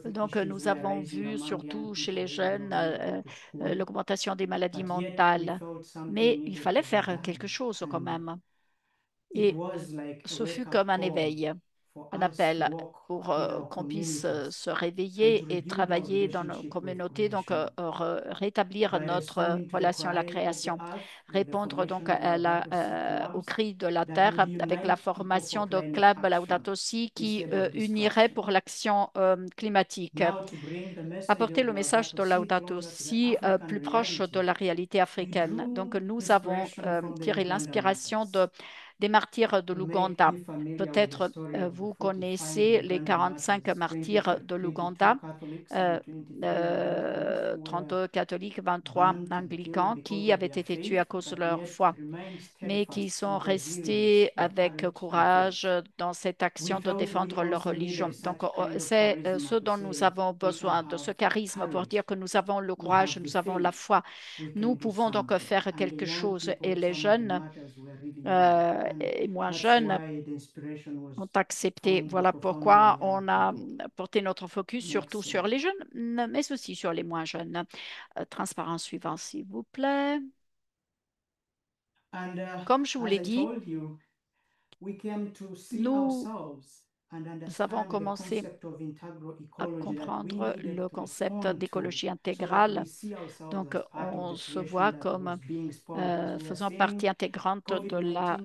donc nous avons vu surtout chez les jeunes l'augmentation des maladies mentales. Mais il fallait faire quelque chose quand même. Et ce fut comme un éveil, un appel pour qu'on puisse se réveiller et travailler dans nos communautés, donc rétablir notre relation à la création, répondre donc au cri de la terre avec la formation de Club Laudato Si qui unirait pour l'action climatique. Apporter le message de Laudato Si plus proche de la réalité africaine. Donc, nous avons tiré l'inspiration des martyrs de l'Ouganda. Peut-être vous connaissez les 45 martyrs de l'Ouganda, euh, 32 catholiques, 23 anglicans, qui avaient été tués à cause de leur foi, mais qui sont restés avec courage dans cette action de défendre leur religion. Donc, c'est ce dont nous avons besoin, de ce charisme pour dire que nous avons le courage, nous avons la foi. Nous pouvons donc faire quelque chose et les jeunes et moins jeunes ont accepté. Voilà pourquoi on a porté notre focus surtout sur les jeunes, mais aussi sur les moins jeunes. Transparence suivant, s'il vous plaît. Comme je vous l'ai dit, nous avons commencé à comprendre le concept d'écologie intégrale. Donc, on se voit comme faisant partie intégrante de la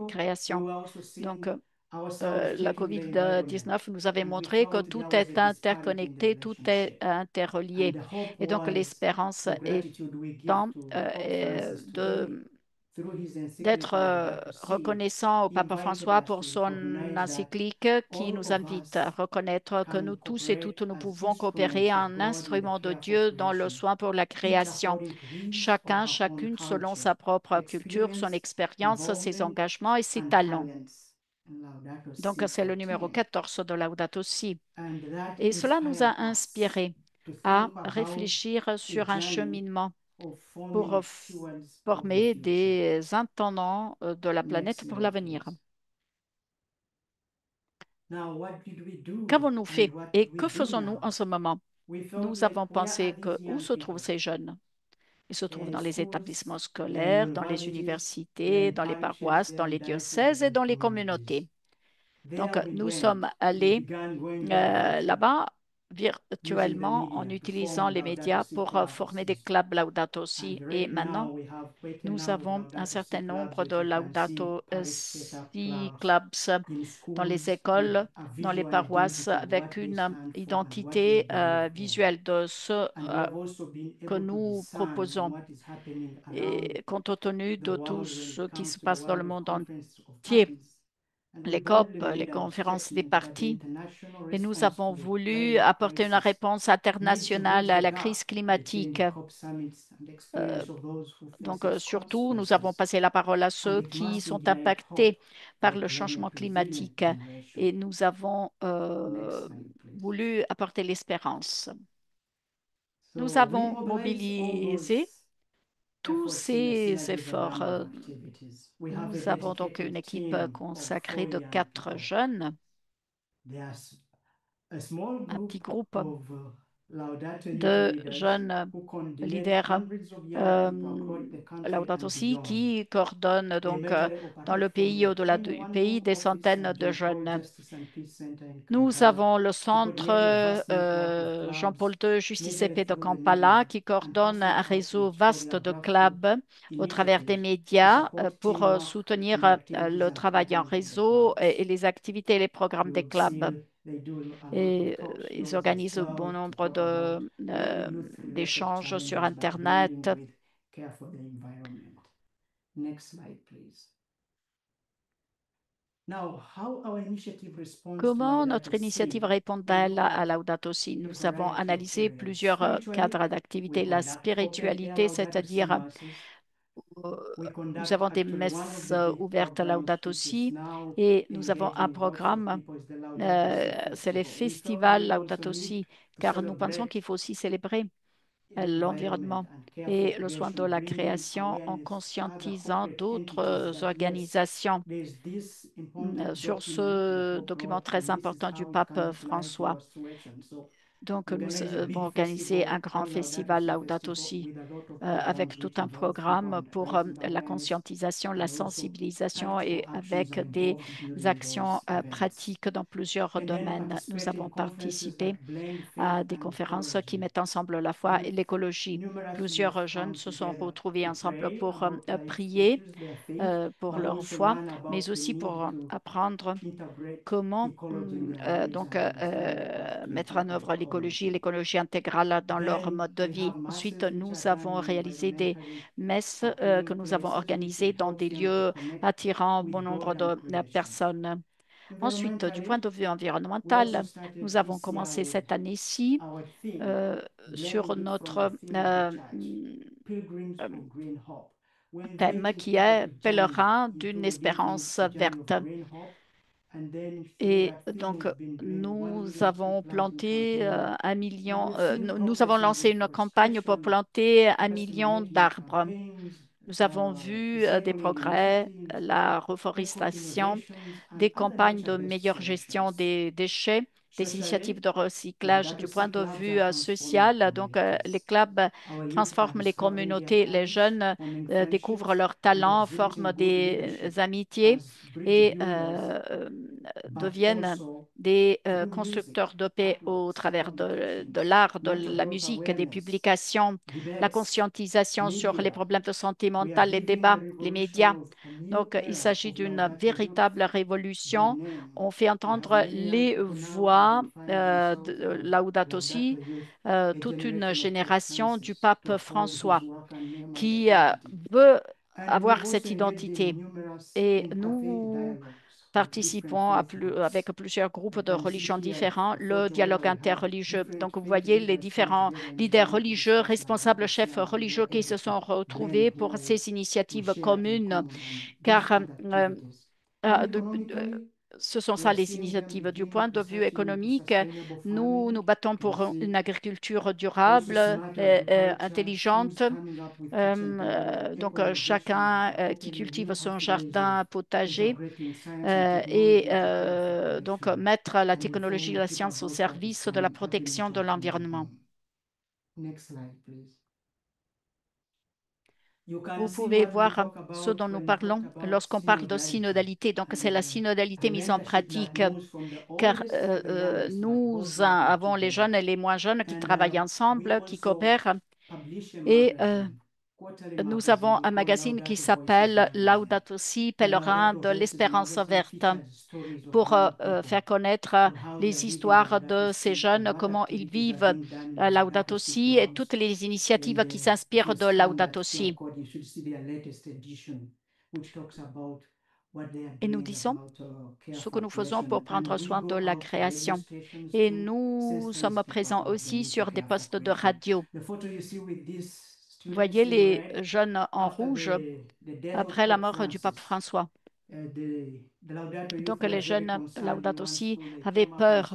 création. Donc, la COVID-19 nous avait montré que tout est interconnecté, tout est interrelié. Et donc, l'espérance étant d'être reconnaissant au Papa François pour son encyclique qui nous invite à reconnaître que nous tous et toutes nous pouvons coopérer en instrument de Dieu dans le soin pour la création. Chacun, chacune selon sa propre culture, son expérience, ses engagements et ses talents. Donc, c'est le numéro 14 de Laudato Si. Et cela nous a inspirés à réfléchir sur un cheminement pour former des intendants de la planète pour l'avenir. Qu'avons-nous fait et que faisons-nous en ce moment? Nous avons pensé que où se trouvent ces jeunes? Ils se trouvent dans les établissements scolaires, dans les universités, dans les paroisses, dans les diocèses et dans les communautés. Donc, nous sommes allés là-bas virtuellement en utilisant les médias pour former des clubs Laudato Si. Et maintenant, nous avons un certain nombre de Laudato Si clubs dans les écoles, dans les paroisses, avec une identité visuelle de ce que nous proposons. Et compte tenu de tout ce qui se passe dans le monde entier, les COP, les conférences des partis, et nous avons voulu apporter une réponse internationale à la crise climatique. Donc, surtout, nous avons passé la parole à ceux qui sont impactés par le changement climatique et nous avons voulu apporter l'espérance. Nous avons mobilisé tous ces efforts. Nous avons donc une équipe consacrée de 4 jeunes, un petit groupe de jeunes leaders. Laudato Si, qui coordonne donc dans le pays, au-delà du pays, des centaines de jeunes. Nous avons le centre Jean-Paul II Justice et Paix de Kampala qui coordonne un réseau vaste de clubs au travers des médias pour soutenir le travail en réseau et les activités et les programmes des clubs. Et ils organisent un bon nombre d'échanges sur Internet. Comment notre initiative répond-elle à Laudato Si? Nous avons analysé plusieurs cadres d'activité. La spiritualité, c'est-à-dire euh, nous avons des messes ouvertes à Laudato Si et nous avons un programme, c'est les festivals Laudato Si, car nous pensons qu'il faut aussi célébrer l'environnement et le soin de la création en conscientisant d'autres organisations sur ce document très important du pape François. Donc, nous avons organisé un grand festival Laudato Si avec tout un programme pour la conscientisation, la sensibilisation et avec des actions pratiques dans plusieurs domaines. Nous avons participé à des conférences qui mettent ensemble la foi et l'écologie. Plusieurs jeunes se sont retrouvés ensemble pour prier pour leur foi, mais aussi pour apprendre comment mettre en œuvre l'écologie intégrale dans leur mode de vie. Ensuite, nous avons réalisé des messes que nous avons organisées dans des lieux attirant bon nombre de personnes. Ensuite, du point de vue environnemental, nous avons commencé cette année-ci euh, sur notre euh, thème qui est pèlerin d'une espérance verte. Et donc, nous avons planté 1 million, nous avons lancé une campagne pour planter 1 million d'arbres. Nous avons vu des progrès, la reforestation, des campagnes de meilleure gestion des déchets, des initiatives de recyclage du point de vue social. Donc, les clubs transforment les communautés. Les jeunes découvrent leurs talents, forment des amitiés et deviennent des constructeurs de paix au travers de l'art, de la musique, des publications, la conscientisation sur les problèmes de santé mentale, les débats, les médias. Donc, il s'agit d'une véritable révolution. On fait entendre les voix de Laudato Si, toute une génération du pape François qui veut avoir cette identité. Et nous participons avec plusieurs groupes de religions différents, le dialogue interreligieux. Donc, vous voyez les différents leaders religieux, responsables, chefs religieux qui se sont retrouvés pour ces initiatives communes, car ce sont ça les initiatives. Du point de vue économique, nous nous battons pour une agriculture durable, intelligente. Chacun qui cultive son jardin potager et mettre la technologie et la science au service de la protection de l'environnement. Vous pouvez voir ce dont nous parlons lorsqu'on parle de synodalité. Donc, c'est la synodalité mise en pratique, car nous avons les jeunes et les moins jeunes qui travaillent ensemble, qui coopèrent. Et nous avons un magazine qui s'appelle Laudato Si, pèlerin de l'espérance verte, pour faire connaître les histoires de ces jeunes, comment ils vivent Laudato Si et toutes les initiatives qui s'inspirent de Laudato Si. Et nous disons ce que nous faisons pour prendre soin de la création. Et nous sommes présents aussi sur des postes de radio. Vous voyez les jeunes en rouge après la mort du pape François. Donc les jeunes Laudato Si avaient peur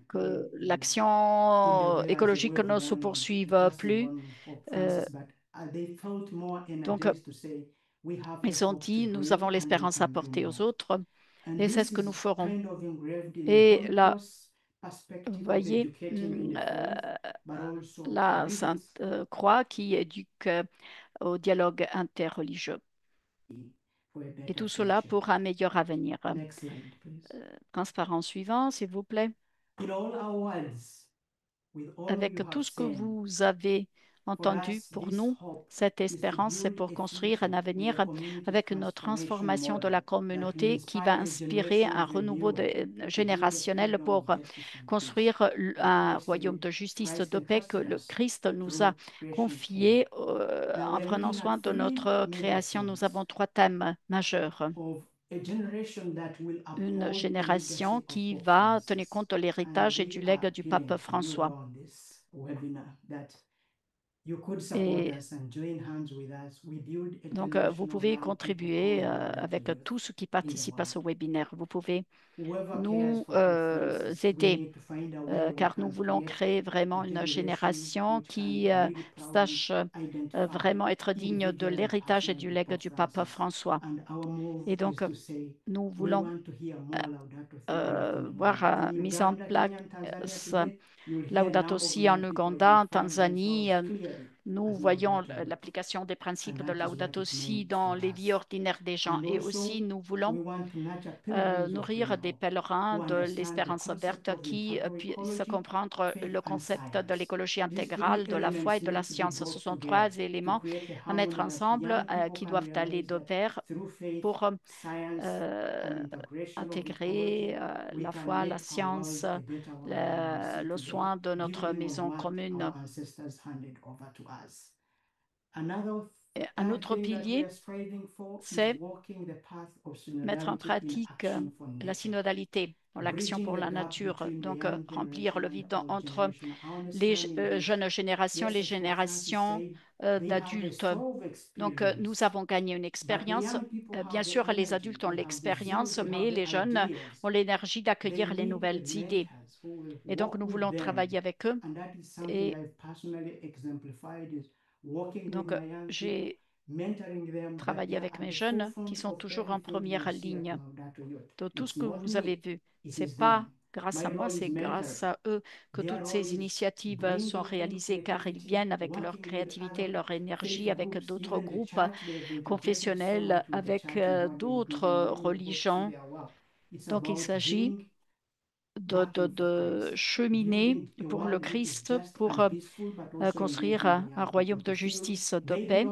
que l'action écologique ne se poursuive plus. Donc, ils ont dit, nous avons l'espérance à porter aux autres et c'est ce que nous ferons. Et là, Vous voyez la Sainte Croix qui éduque au dialogue interreligieux. Et tout cela pour un meilleur avenir. Transparent suivant, s'il vous plaît. Avec tout ce que vous avez entendu, pour nous, cette espérance, c'est pour construire un avenir avec une transformation de la communauté qui va inspirer un renouveau générationnel pour construire un royaume de justice, de paix que le Christ nous a confié en prenant soin de notre création. Nous avons trois thèmes majeurs. Une génération qui va tenir compte de l'héritage et du legs du pape François. Et donc, vous pouvez contribuer avec tous ceux qui participent à ce webinaire. Vous pouvez nous aider car nous voulons créer vraiment une génération qui sache vraiment être digne de l'héritage et du legs du pape François. Et donc, nous voulons voir mise en place Laudato Si en Ouganda, en Tanzanie. Nous voyons l'application des principes de Laudato Si dans les vies ordinaires des gens. Et aussi, nous voulons nourrir des pèlerins de l'Espérance verte qui puissent comprendre le concept de l'écologie intégrale, de la foi et de la science. Ce sont trois éléments à mettre ensemble qui doivent aller de pair pour intégrer la foi, la science, le soin de notre maison commune. Et un autre pilier, c'est mettre en pratique la synodalité, l'action pour la nature, donc remplir le vide entre les jeunes générations, les générations d'adultes. Donc, nous avons gagné une expérience. Bien sûr, les adultes ont l'expérience, mais les jeunes ont l'énergie d'accueillir les nouvelles idées. Et donc, nous voulons travailler avec eux. Et donc, j'ai travaillé avec mes jeunes qui sont toujours en première ligne. De tout ce que vous avez vu, ce n'est pas grâce à moi, c'est grâce à eux que toutes ces initiatives sont réalisées, car ils viennent avec leur créativité, leur énergie, avec d'autres groupes confessionnels, avec d'autres religions. Donc, il s'agit de cheminer pour le Christ, pour construire un royaume de justice, de paix,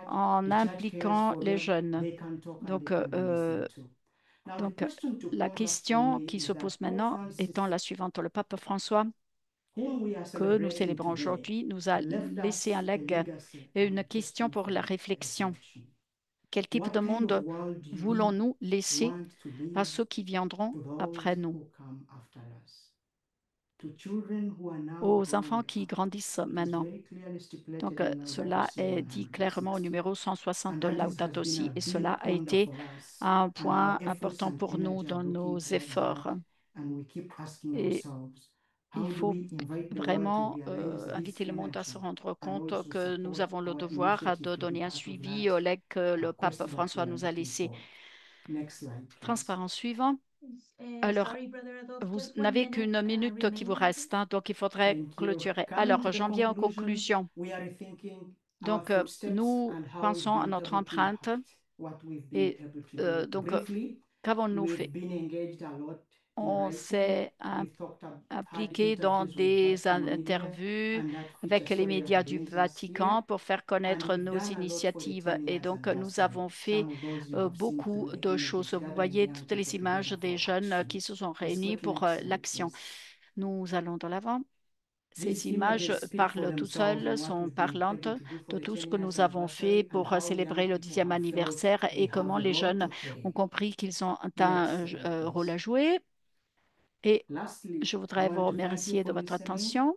en impliquant les jeunes. Donc, la question qui se pose maintenant étant la suivante. Le pape François, que nous célébrons aujourd'hui, nous a laissé un legs et une question pour la réflexion. Quel type de monde voulons-nous laisser à ceux qui viendront après nous? Aux enfants qui grandissent maintenant. Donc, cela est dit clairement au numéro 160 de Laudato Si, et cela a été un point important pour nous dans nos efforts. Et il faut vraiment inviter le monde à se rendre compte que nous avons le devoir de donner un suivi au legs que le pape François nous a laissé. Transparent suivant. Alors, vous n'avez qu'une minute qui vous reste, hein, donc il faudrait clôturer. Alors, j'en viens aux conclusions. Donc, nous pensons à notre empreinte et donc, qu'avons-nous fait? On s'est impliqué dans des interviews avec les médias du Vatican pour faire connaître nos initiatives. Et donc, nous avons fait beaucoup de choses. Vous voyez toutes les images des jeunes qui se sont réunis pour l'action. Nous allons de l'avant. Ces images parlent toutes seules, sont parlantes de tout ce que nous avons fait pour célébrer le 10e anniversaire et comment les jeunes ont compris qu'ils ont un rôle à jouer. Et je voudrais vous remercier de votre attention.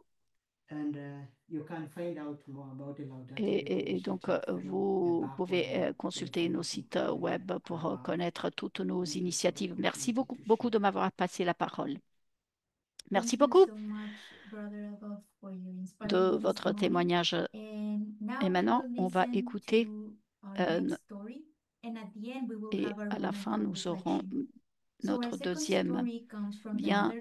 Et donc, vous pouvez consulter nos sites web pour connaître toutes nos initiatives. Merci beaucoup, beaucoup de m'avoir passé la parole. Merci beaucoup de votre témoignage. Et maintenant, on va écouter et à la fin, nous aurons notre deuxième bien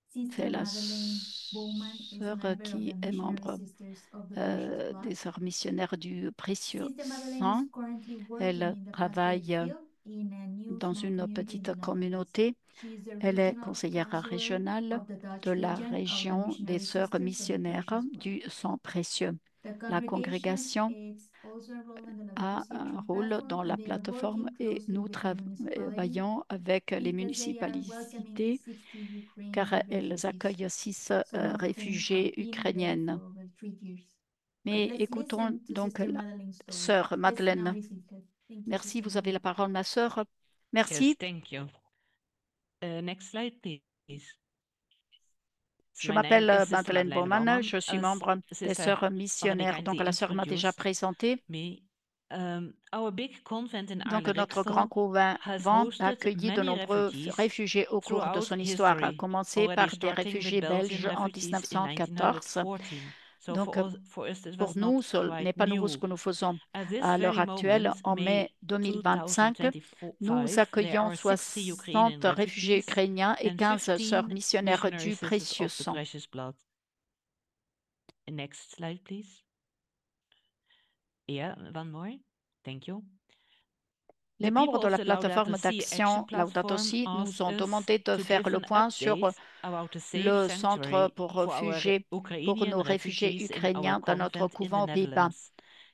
Sister C'est la Madeleine Bowman is a sœur member of qui the est Missionary membre Sisters of the Precious Blood. des sœurs missionnaires du précieux Sister Madeleine sang. is currently working Elle in the pastoral travaille field in a new dans small une community in petite the Netherlands. communauté. She is the Elle est regional conseillère counselor régionale of the Dutch de la region of the région des Missionary sœurs Sisters of the missionnaires Precious Blood. du sang précieux. The La congregation congrégation is also enrolled in the a Laudato Si un Training rôle Platform, dans la and they are plateforme working et closely nous with the municipality travaillons avec les because they are welcoming municipalités 60 car Ukrainian elles refugees. accueillent 6 Some of them have réfugiés been there ukrainiennes. for over 3 years. Mais Let's écoutons listen to donc Sister la Madeleine's story. sœur Let's now Madeleine. listen to her. Thank you, Merci, Sister vous avez la Madeleine. parole, ma sœur. Yes, Merci. thank you. Next slide, please. Je My name m'appelle is Sister Madeleine Madeleine Bowman, Bowman. je suis As membre des Sister sœurs missionnaires. Donc la sœur m'a déjà introduced présenté. me. Our big convent in Donc notre grand Arne-Rixel couvent has a hosted accueilli de many nombreux refugees réfugiés au cours de throughout son histoire, à history, commencer already par des starting réfugiés with Belgian belges en refugees in 1914. 1914. So Donc for us, it pour was nous, not ce n'est quite pas nouveau ce new. que nous faisons. At this À l'heure very actuelle, moment, en mai May 2025, nous 2025, there accueillons are 60 Ukrainian 60 réfugiés refugees ukrainiens et and 15 sœurs 15 missionnaires missionary du sisters précieux of the sang. precious blood. Next slide, please. Yeah, one more. Thank you. Les The membres people de of la the Laudato plateforme Si Action d'action Laudato Platform Si nous asked ont us demandé de to faire give le an point sur update about a safe le centre sanctuary pour for our réfugiés, pour Ukrainian nos réfugiés refugees in our ukrainiens dans notre convent in the couvent aux Pays-Bas. Netherlands.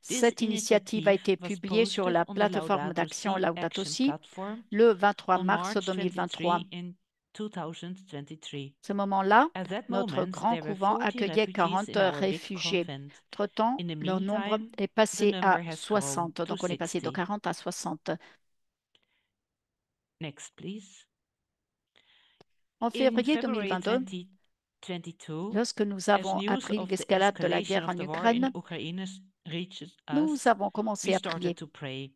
This Cette initiative a initiative été was publiée sur la posted on the plateforme Laudato d'action Si Laudato Action Si platform le 23 on mars March 2023. 23 in 2023. À ce moment-là, At that notre moment, grand there were couvent 40 accueillait refugees 40 in our big réfugiés. convent. Entre-temps, In the leur nombre meantime, est the passé à number has grown 60. to Donc, on est passé de 60. 40 à 60. Next, please. En In février February 2022, 2022, lorsque nous as avons news appris of the l'escalade de la escalation guerre of en the war in Ukraine, Ukraine reached nous us, avons we commencé à started prier. to pray.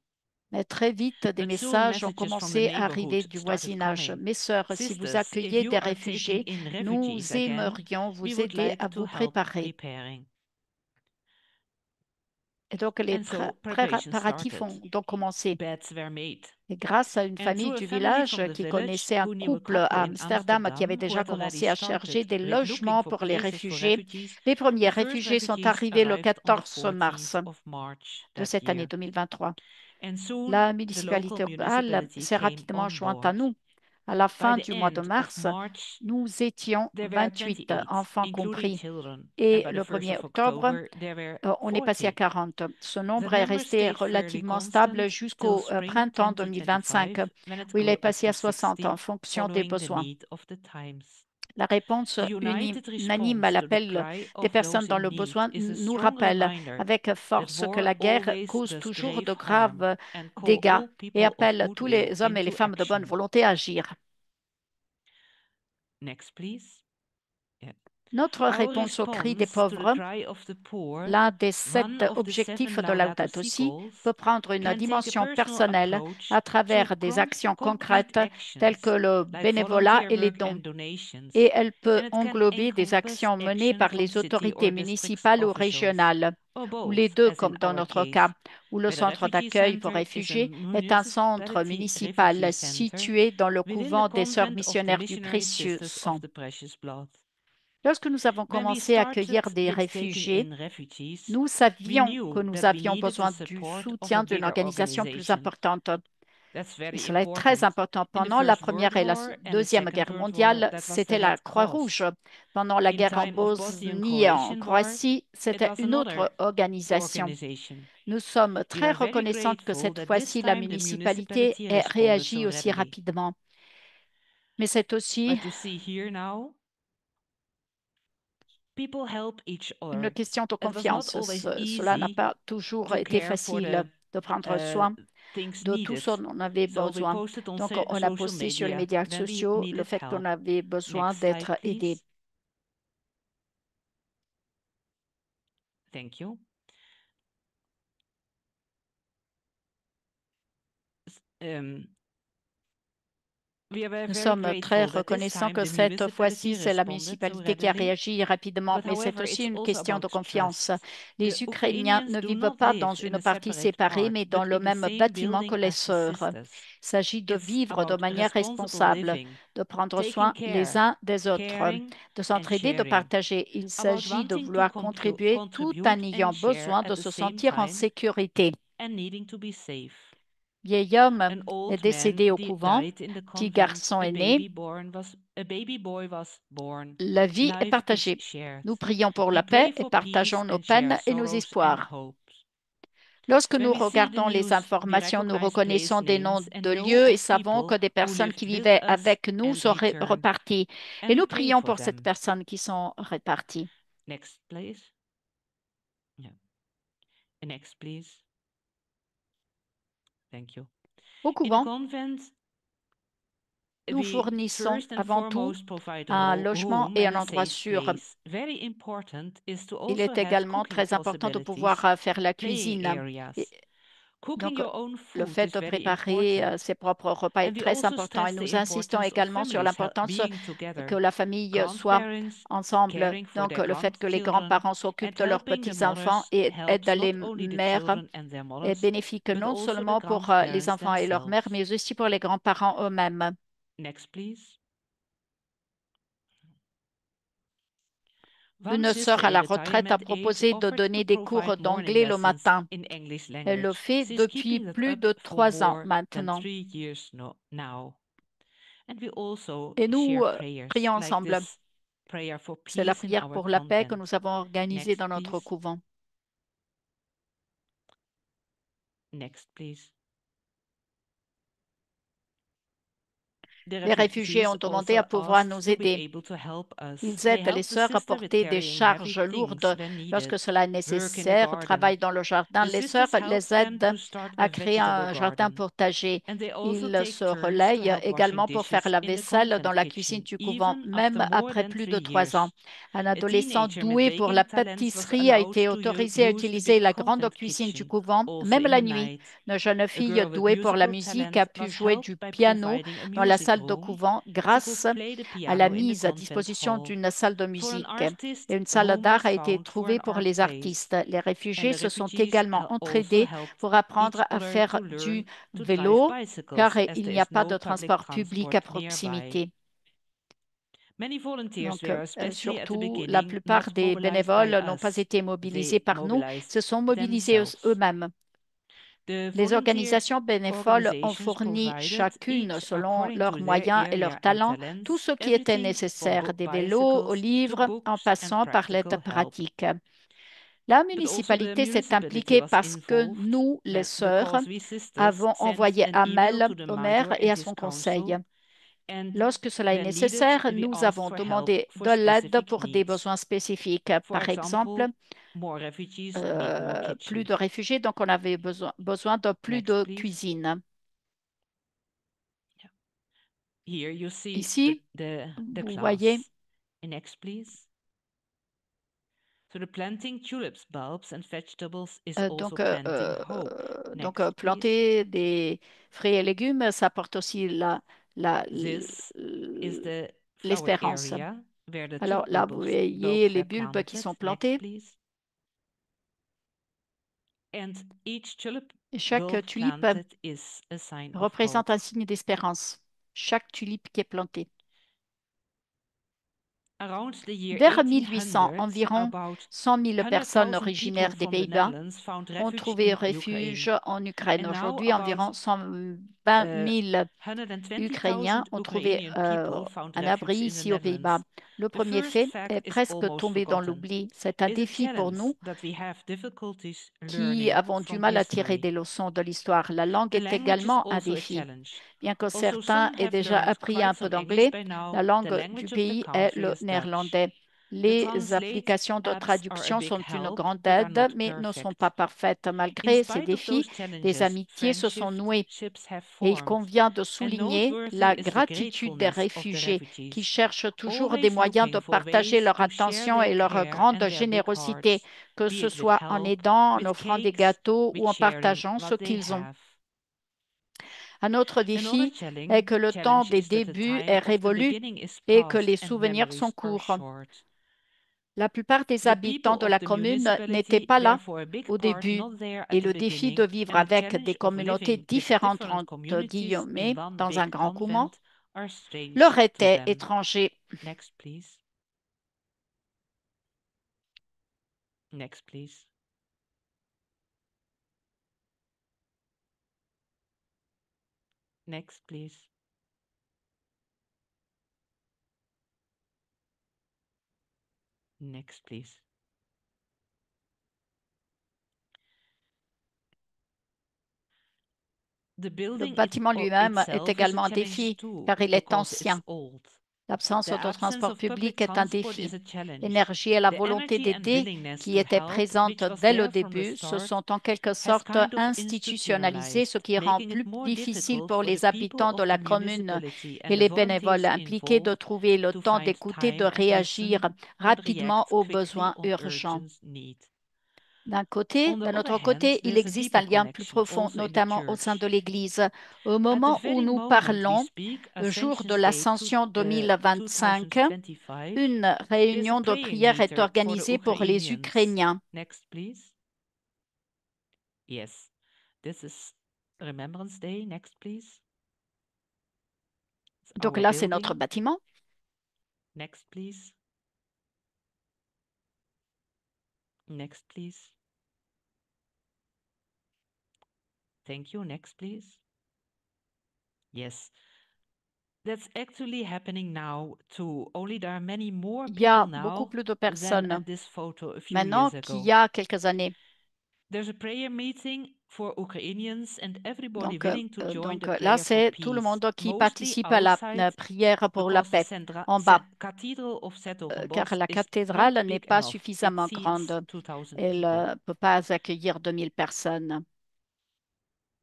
Mais très vite, des But soon messages ont messages from the commencé à arriver neighborhood du started voisinage. coming. Mes sœurs, si vous Sisters, if accueillez you des are taking réfugiés, in nous refugees again, aimerions we vous would aider like à to vous help préparer. preparing. Et donc, les And so preparations préparatifs started. ont donc commencé. Beds were made. Et grâce à une And famille through a du family village from the qui village connaissait un who knew a couple à couple in Amsterdam qui avait Amsterdam who déjà had already commencé à chercher started des with looking logements for pour les places for réfugiés, refugees, les premiers the first réfugiés sont refugees arrivés le arrived on the 14 mars 14th of March de that cette année year. 2023. And soon La the municipalité local urbaine municipality s'est came rapidement on jointe à board. nous. À la By fin the du mois de end of mars, March, nous étions there were 28 28, enfants including compris. children. And Et by the le 1st 1er of octobre, October, there were on est passé à 40. 40. Ce The nombre est number resté stayed fairly relativement stable constant till jusqu'au spring printemps 2025, 2025, when it où il est grew up passé to à 60 en 60, fonction des following the besoins. need of the times. La réponse The united unanime à response to the l'appel cry des of personnes those dans in le need besoin is a nous strong rappelle reminder avec that force que war la guerre always cause does toujours grave de harm graves and call dégâts all et people of appelle tous goodwill les hommes et les into femmes de bonne action. volonté à agir. Next, please. Yeah. Notre Our réponse au cri des response to the pauvres, cry of the poor, l'un des one 7 of the objectifs 7 de Laudato Laudato Si Si, goals, peut prendre une can take a dimension personal personnelle approach à through travers des actions concrete concrètes telles que actions le like bénévolat volunteer et les work dons. and donations, Et elle peut and it can englober des encompass actions menées action par from les city autorités or district municipales ou officials, régionales, or ou les both, deux, as in comme dans our notre case, cas, où le where the centre refugee d'accueil pour center is a réfugiés est un centre municipality municipal refugee center situé dans le within the couvent des sœurs convent of the missionnaires du missionary précieux sisters sang. of the precious blood. Lorsque nous avons When we commencé à started accueillir des with taking réfugiés, in refugees, nous we savions knew que nous that we avions needed the besoin du support of a soutien d'une bigger organisation plus organization. importante. That's Et very cela est très important. important. In the Pendant la First World Première et la War and the Deuxième Second Guerre World War, mondiale, that was the c'était la Red Croix-Rouge. Cross. Pendant la In guerre en time of Bosnie et en Bosnian-Croatian War, Croatie, it c'était was une autre another organisation. organization. Nous sommes We très are very reconnaissantes que grateful cette that this fois-ci, la time the municipalité municipality ait responded so réagi aussi readily. rapidement. Mais c'est aussi But you see here now, people help each une other. question de It was not confiance. always Cela n'a easy pas toujours to été care for facile de prendre soin things de tout needed. ce dont on avait So we besoin. posted on Donc, on a social posté sur les media médias when we sociaux le needed fait qu'on help. avait besoin Next slide, d'être aidé. please. Thank you. We are Nous very sommes très grateful that this reconnaissants time que the cette fois-ci, municipality c'est la responded so municipalité qui a readily. réagi rapidement, But mais c'est however, aussi it's une also question de about confiance. trust. Les The Ukrainiens Ukrainians ne do vivent not pas live dans in une a partie separate séparée, part, mais dans but le in the même same bâtiment que building les as the sœurs. Il sisters. s'agit de It's vivre de about manière responsible responsable, living, de prendre taking soin les care, uns des autres, caring, de and s'entraider, de sharing. partager. Il About s'agit de wanting to vouloir contribuer tout en contribute ayant and share besoin at de the se same sentir en time sécurité. and needing to be safe. Vieil homme An est old man décédé au couvent, died in the petit convent. garçon est né, A baby boy was born. la vie est Life is partagée. shared. Nous prions pour We la pray paix et for partageons peace nos and share peines et nos sorrows and espoirs. hopes. Lorsque When nous we see the regardons les news, we informations, nous recognize reconnaissons place des noms names and de know lieux et of savons que people des who personnes qui lived with vivaient us avec nous and sont returned, reparties. and Et we nous pray prions for pour ces them. personnes qui sont réparties. Next, please. Yeah. Next, please. Thank you. Au In couvent, convent, nous we fournissons first and avant tout foremost provide a un logement home et and un a endroit safe sûr. place. Very important is to Il also est have également cooking très important de possibilities, pouvoir faire la playing cuisine. areas. Et Cooking donc, your own le food fait is de very préparer important. ses propres repas est And we très also important et stress the nous insistons importance of également sur families l'importance being que together, la famille soit grandparents ensemble. caring for Donc, their le fait que les grandchildren, grands-parents and s'occupent de leurs helping the petits-enfants mothers et aident helps les not only the mères children and their est mothers, bénéfique but non also the seulement pour les grandparents enfants et leurs mères, themselves. mais aussi pour les grands-parents eux-mêmes. Next, please. Une One sœur sister à in la retraite a retirement age proposé de offered to donner des cours provide morning d'anglais le lessons matin. in English Elle le language. fait She's depuis keeping that plus up de for 3 ans more than maintenant. 3 years now. And we also Et nous share prayers prions like ensemble. this prayer for C'est la peace in prière our pour la paix que convent. nous avons organisée Next, dans notre please. couvent. Next, please. The Les réfugiés ont refugees demandé à also pouvoir asked nous to be aider. able to help us. Ils They aident les helped the sœurs à sister with porter des carrying heavy charges things lourdes when lorsque needed, cela est work in the nécessaire, garden. travaillent dans le jardin. The Les sœurs sisters helped les them aident to start à a créer vegetable un jardin garden. potager. And they also Ils take se turns to relaient help washing également pour faire dishes la in the vaisselle dans convent la cuisine kitchen, du couvent, even after même more après than plus 3 de 3 ans. years. Un A adolescent teenager with doué pour la baking talents was pâtisserie a allowed été to autorisé à use the utiliser big la grande convent cuisine du kitchen, couvent, also même in la the nuit. night. Une jeune A fille girl with douée pour la musical musique a talent pu was jouer helped du by piano providing a dans la music salle de home. couvent She grâce could play the à la piano in the mise à convent disposition hall. d'une salle de For an musique. artist, Et une a salle home d'art was a été found for trouvée an pour art les place. artistes. Les And réfugiés the se sont refugees également also entraidés helped pour apprendre each à other faire to du learn to drive vélo, car bicycles, as il there n'y a is pas no de public transport public à transport nearby. proximité. Many volunteers Donc, were, especially at the surtout, la beginning, plupart not des mobilized by bénévoles n'ont pas us. été mobilisés They par nous, mobilized se sont mobilisés themselves. eux-mêmes. The Les volunteer organisations bénévoles ont organizations fourni provided, chacune, each selon according leurs to their moyens et area leurs and talents, tout talents, ce qui était everything from nécessaire, des vélos aux bicycles to livres, en books and passant par l'aide practical help. pratique. La But also the municipalité s'est municipality impliquée was parce que involved nous, les sœurs, because we sisters avons sent envoyé an un email mail to the au mayor maire et and à his son conseil. council, and Lorsque cela est when needed, nécessaire, we nous asked avons for help demandé for de l'aide specific pour des needs. besoins spécifiques. For Par exemple, example, more refugees need more plus kitchens. de réfugiés, donc on avait besoin de plus Next, de please. cuisine. Here you see Ici, the vous class. voyez, Next, please. So the planting tulips, bulbs and vegetables is also donc, planting hope. donc Next, please. planter des fruits et légumes, ça apporte aussi This is the flower l'espérance. area where the Alors tulip là, vous voyez les bulbes qui sont plantés. Next, please. And each tulip Et chaque bulb tulipe planted is a sign of représente hope. un signe d'espérance. Chaque tulipe qui est plantée. Around the year Vers 1800, 1800, environ about 100 000 personnes 100,000 originaires people des from the Pays-Bas Netherlands found ont refuge trouvé in refuge Ukraine. en Ukraine. And now Aujourd'hui, about environ 120 000 Ukrainiens 120,000 ont trouvé Ukrainian people found un refuge abri in the ici aux Pays-Bas. Netherlands. Le The premier first fait fact est is presque almost tombé dans forgotten. l'oubli. C'est un It's a défi pour challenge nous that we have difficulties qui learning avons du from mal à tirer history. des leçons de l'histoire. La langue The est language is également un also a défi. challenge. Bien que Also, certains some aient have déjà learned appris quite un peu some English d'anglais, by now. la The langue du language of the pays est country le is Dutch. néerlandais. The Les translate applications de apps are a traduction big sont une help, grande but are aide, not mais ne sont perfect. pas parfaites. In Malgré ces spite of défis, those des challenges, amitiés se sont nouées. friendships have Et il formed. convient de And souligner noteworthy la is the gratitude des gratefulness of the réfugiés qui refugees, cherchent toujours des always moyens de looking for partager ways leur to share attention their et leur care grande and their big générosité, hearts, que be ce it with soit en help, aidant, en with offrant des cakes, gâteaux with ou en sharing partageant what ce they qu'ils ont. have. Un autre Another défi est que le temps challenge des is that the débuts time est of the révolu beginning is et que les past and souvenirs sont memories are courts. short. La plupart des The habitants people de la of the commune n'étaient municipality pas were là for a big au part début not there et at the le défi de beginning, vivre and the avec challenge des of communautés living with différentes different entre communities in guillemets one dans un big grand convent comment are strange leur to était them. étranger. Next, please. Next, please. Next, please. Next, please. The Le building bâtiment lui-même est itself is a également un challenge défi too, car il est because it's ancien. old. L'absence The absence d'autotransport of public public est un transport défi. is a challenge. L'énergie et la The volonté energy and d'aider willingness qui to étaient help, présentes which was dès le there from the début se start, sont en quelque has sorte kind of institutionnalisées, ce institutionalized, qui rend making it plus more difficile difficult pour for the les people habitants de of la the commune municipality and et the les bénévoles volunteers impliqués de involved trouver le to temps find d'écouter, de time and réagir listen and rapidement react aux quickly besoins on urgents. urgent need. D'un On the autre other hand, côté, il there's a existe un deeper lien plus connection profond, also in the notamment au sein church. de l'Église. Au At the moment où very nous moment we parlons, speak, le jour Ascension de Day l'Ascension 2025, 2025, une there's a réunion de praying prière est meter for the organisée pour les Ukrainians. Ukrainiens. Next, please. Yes, this is Remembrance Day. Next, please. It's Donc our là, c'est notre building. bâtiment. Next, please. Next, please. Thank you. Next, please. Yes. That's actually happening now too. Only there are many more Il y a people beaucoup now plus de than personnes at this photo a few maintenant years qu'il ago. y a quelques années. There's a prayer meeting for Ukrainians and everybody Donc, willing to join the là, prayer for c'est tout le peace. monde qui Mostly participe à la outside prière pour la because the paix en bas, cathedral of car Zetogenbosch la is cathédrale not n'est big pas enough. It suffisamment seats grande. 2000 Elle people. ne peut pas accueillir 2000 personnes.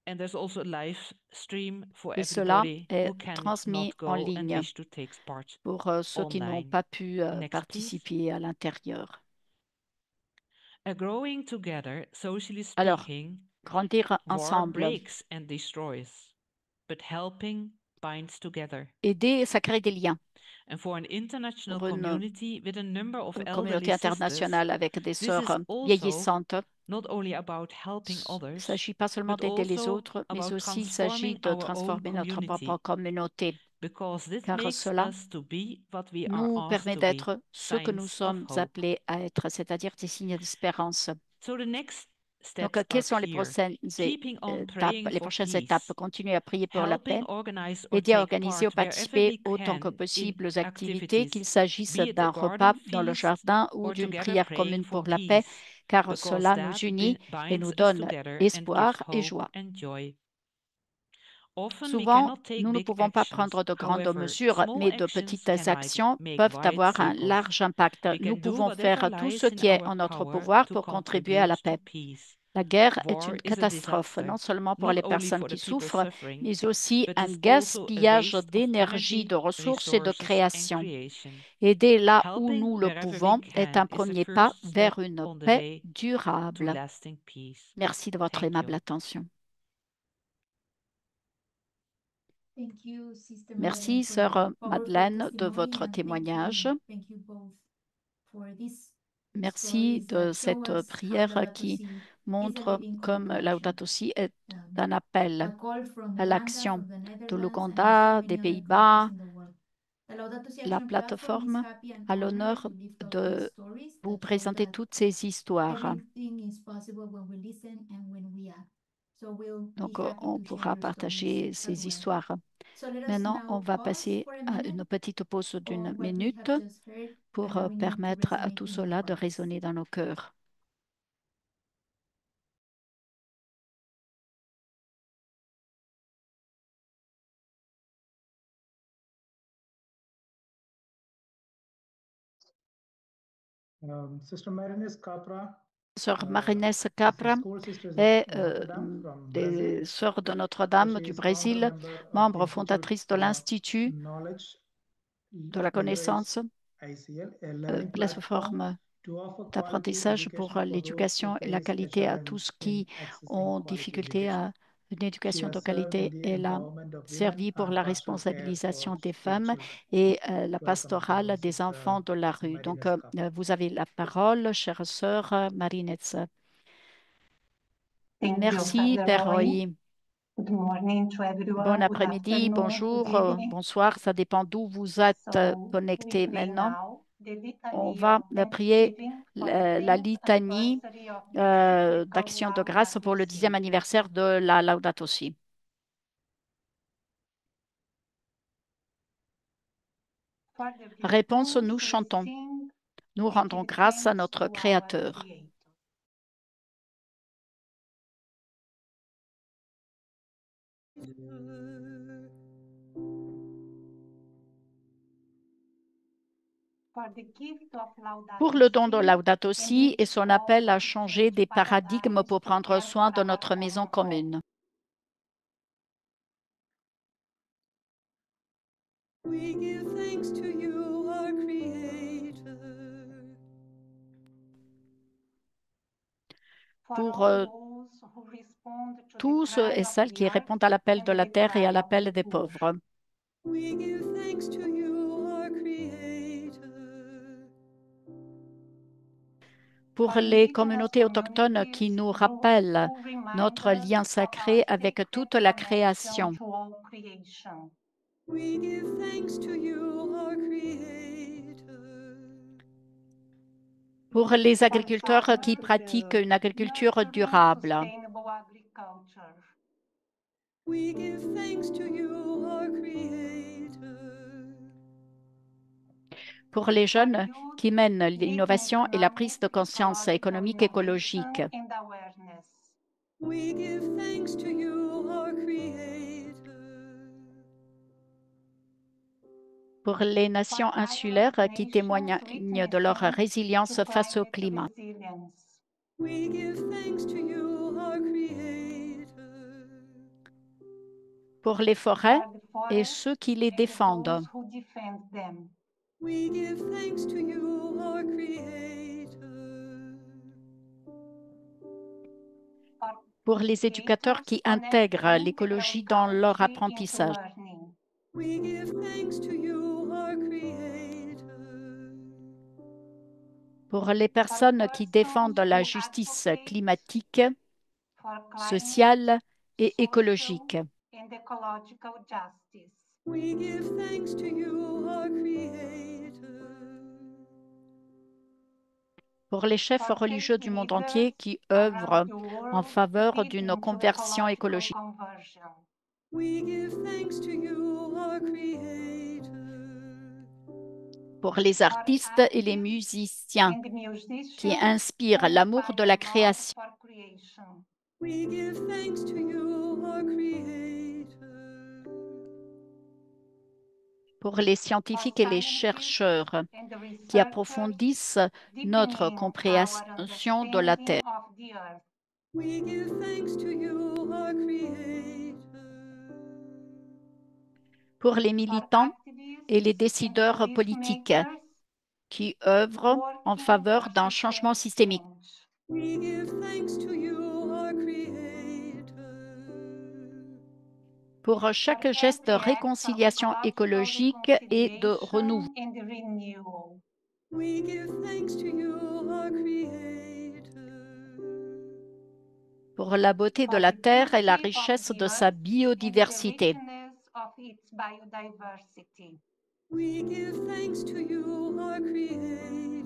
And there's also a live stream for Et cela everybody est who can transmis not en go and ligne wish to take part pour ceux qui n'ont online. pas pu Next, please. participer à l'intérieur. A growing together, socially Alors, speaking, grandir war ensemble, breaks and destroys, but helping binds together. aider, ça crée des liens. And for an international Pour une community with a number of elderly communauté sisters, internationale avec des this is sœurs also vieillissantes, not only about helping il ne others, s'agit pas seulement but d'aider les also autres, mais about aussi il s'agit transforming de our own transformer notre propre community, communauté, because this car makes cela us to be what we are nous asked permet to be, d'être ce que nous signs of sommes hope. appelés à être, c'est-à-dire des signes d'espérance. So the next Donc, steps quelles are sont les clear. prochaines Keeping on étapes? praying Les for prochaines étapes, peace, continuer à prier pour la paix, helping organize or aider à take organiser ou part wherever participer we autant que can in possible aux activités, qu'il activities, s'agisse be it a d'un repas garden dans le feast jardin ou or d'une together prière praying commune for pour la paix, peace, car because cela nous that unit et nous binds us donne together and gives espoir et hope joie. and joy. Often we Souvent, cannot take nous ne big pouvons pas actions. prendre de grandes However, mesures, small mais de actions petites can actions make peuvent wide avoir un circles. large impact. We Nous can do pouvons whatever faire tout ce lies in qui est our en notre power pouvoir to pour contribuer à la contribute to paix. peace. La guerre est War une is a catastrophe, disaster, non seulement pour not les only personnes for the qui people souffrent, suffering, mais aussi but un is also a gaspillage waste of d'énergie, de energy, ressources et de resources, and création. creation. Aider là où Helping nous le wherever we pouvons est un can is the premier pas first step vers une on the paix way to durable. lasting peace. Merci de votre Thank you. aimable attention. Thank you, Sister Merci, Madeleine, for your sœur powerful Madeleine, de testimony, votre and témoignage. thank you both for these Merci stories de that show cette us how prière Laudato qui Si is a montre living call comme to action. Laudato Si est un A appel call from à Uganda, l'action from the de Netherlands, and so l'Ouganda, des many other Pays-Bas. countries in the world. The Laudato Si La Action platform is plateforme happy and a honored l'honneur to lift up these de stories vous that show présenter that toutes ces histoires. everything is possible when we listen and when we act. So we'll Donc, be happy on to share pourra your partager stories as ces well. histoires. So let us Maintenant, on now va pause passer for a à minute une petite pause on d'une what we minute have just heard, pour allowing it to permettre à resonate tout in our cela de hearts. résonner dans nos cœurs. Sister Marinés Capra Sœur Marinés is the Capra school sisters est of Notre Dame from Brazil. des sœurs de So Notre-Dame she du is founder Brésil, member of the membre Institute fondatrice de l'Institut Knowledge de la connaissance, ICL, a learning platform plateforme to offer quality d'apprentissage pour education for those who l'éducation et la face a qualité à challenge tous in qui accessing ont quality difficulté education. à Une éducation has de served in qualité, the elle a empowerment of women servi pour and la pastoral care responsabilisation for des street femmes children. et la Welcome, pastorale dear des Sister enfants de la rue. Donc, Marinez Kappa. vous avez la parole, chère sœur Marinetz. Thank you, Merci, Father Père Roy. Roy. Good morning to everyone. Bon Good après-midi, afternoon, bonjour, good evening. bonsoir, ça dépend d'où vous êtes So we connecté pray maintenant. now the On litany va of prier Thanksgiving for the la 10th litanie anniversary of the encyclical d'action de grâce pour le Laudato 10e Si. anniversaire de la Laudato Si. For the Réponse, response, nous we chantons. sing, Nous we rendons give grâce à thanks notre to our Créateur. Creator. For the gift of Pour Laudato le don de Si Laudato and Si et its son call appel à to changer change des paradigmes paradigms pour to prendre care soin for de our notre maison common home. commune. We give thanks to you, our Creator. For Pour all those who respond to the tous ceux cry et of celles the qui earth répondent à l'appel and de la the terre et à cry of l'appel the des poor. pauvres. We give thanks to you, our Creator. Pour For les indigenous communautés autochtones qui communities nous rappellent who remind notre us lien of sacré our avec sacred toute la connection création. to all creation. We give thanks to you, our Creator. Pour les For agriculteurs qui farmers pratiquent who une agriculture nurture durable. sustainable agriculture. We give thanks to you, our Creator. Pour les For jeunes youth qui mènent making l'innovation et la prise de economic, conscience ecological économique écologique. innovation and awareness. We give thanks to you, our Creator. Pour les For nations island insulaires qui nations témoignent de leur witnessing résilience to face au climate climat. resilience. We give thanks to you, our Creator. Pour les forêts For the et forests ceux qui les and défendent. those who defend them. We give thanks to you, our Creator. For Pour les éducateurs educators qui connecting intègrent integral l'écologie dans leur ecology into apprentissage. learning. We give thanks to you, our Creator. Pour les For personnes qui défendent persons la who justice advocate climatique, for climate, sociale et social, écologique. and ecological justice. We give thanks to you, our Creator. Pour les chefs For religieux faith du monde leaders entier qui around œuvrent the en world faveur d'une leading to conversion ecological écologique. conversion. We give thanks to you, our Creator. Pour les For artistes et les artists musiciens and qui musicians inspirent who l'amour de inspire la love création. for creation. We give thanks to you, our Creator. Pour les For scientifiques et les scientists chercheurs and the qui researchers approfondissent notre deepening our compréhension de la understanding Terre. of the earth. We give thanks to you, our Creator. Pour les For militants et les activists and décideurs politiques policymakers qui œuvrent en working faveur for d'un changement systemic systémique. change. We give thanks to you, our Creator. Pour For chaque geste de every act of réconciliation ecological écologique et de renouveau. reconciliation and renewal. We give thanks to you, our Creator. Pour la beauté de For la the Terre et la beauty of richesse the de sa earth and the biodiversité. richness of its biodiversity. We give thanks to you, our Creator.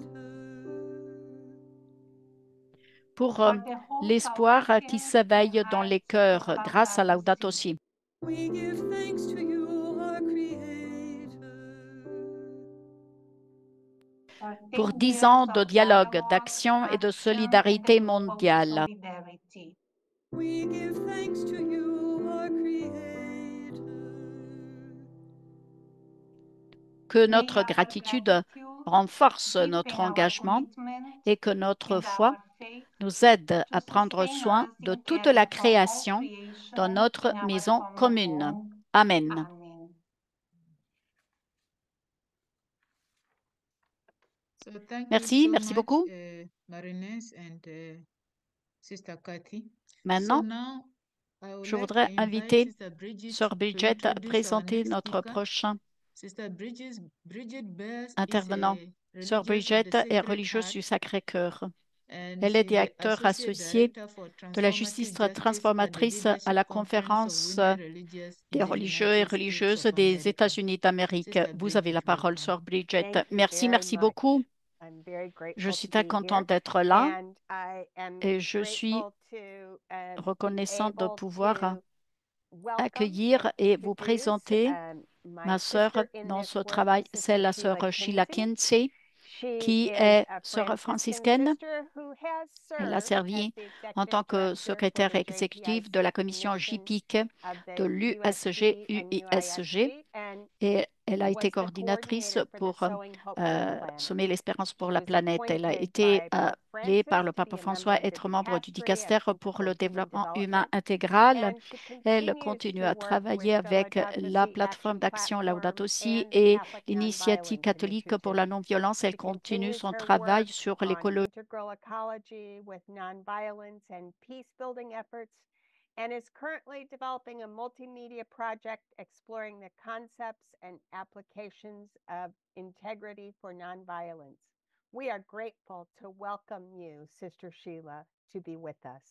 Pour For the hope l'espoir qui awakened in s'éveille dans les hearts cœurs of grâce à Laudato Laudato Si. Si. We give thanks to you, our Creator. For Pour 10 10 years ans de of dialogue, dialogue, d'action et de action, and solidarité global mondiale. solidarity. We give thanks to you, our Creator. Que May notre our gratitude gratitude renforce notre deepen our engagement commitment et que notre and foi our faith nous aide to à prendre sustain soin us de in toute la caring for all création dans creation notre in our maison common commune. home. Amen. Amen. So thank you Merci, so merci much, beaucoup. Marinez and Sister Kathy. So Maintenant, now I would Je like to voudrais invite inviter Sister Bridget Sœur to Bridget à introduce our présenter next notre speaker. prochain Sister Bridget Bears is intervenant. a Sœur religious of Bridget the est Sacred religieuse Heart, du Sacré-Cœur. and Elle est she's the directeur Associate associée Director for de la justice Transformative Justice at the transformatrice à Leadership la Conference of conférence Women Religious in des the religieux et United States religieuses of des America. États-Unis d'Amérique. Sister Vous avez la Bridget, parole, welcome. Sœur Bridget. Thank you Merci, very merci much. beaucoup. I'm very Je grateful suis to très be here, contente d'être là and I am et je suis grateful to be reconnaissante de able pouvoir to welcome accueillir and et vous introduce présenter my ma sœur sister in dans this ce work, travail. C'est Sister la Sheila sœur Sheila Kinsey. Kinsey, She qui is est a sœur Franciscan franciscaine. sister who has Elle a served as servi the en tant executive que director for secrétaire the exécutive de la JPIC commission mission JPIC of de the l'USG, USG and UISG, UISG, and et elle a été was the coordinatrice coordinator for the pour Sowing Hope for the Planet. semer l'espérance pour She la was planète. Elle a appointed été by Pope appelée par le Francis to pape be a François à member of the être membre du Dicastery of dicaster pour le Integral Human développement humain Development, intégral. and she Elle continues continue to à work travailler with the avec Laudato la Si' plateforme Action d'action Laudato Platform Si' and the et Catholic l'initiative Nonviolence catholique pour Initiative. la non-violence. Elle She continue continues son her travail work sur on l'écologie. integral ecology with nonviolence and peace-building efforts, and is currently developing a multimedia project exploring the concepts and applications of integrity for nonviolence. We are grateful to welcome you, Sister Sheila, to be with us.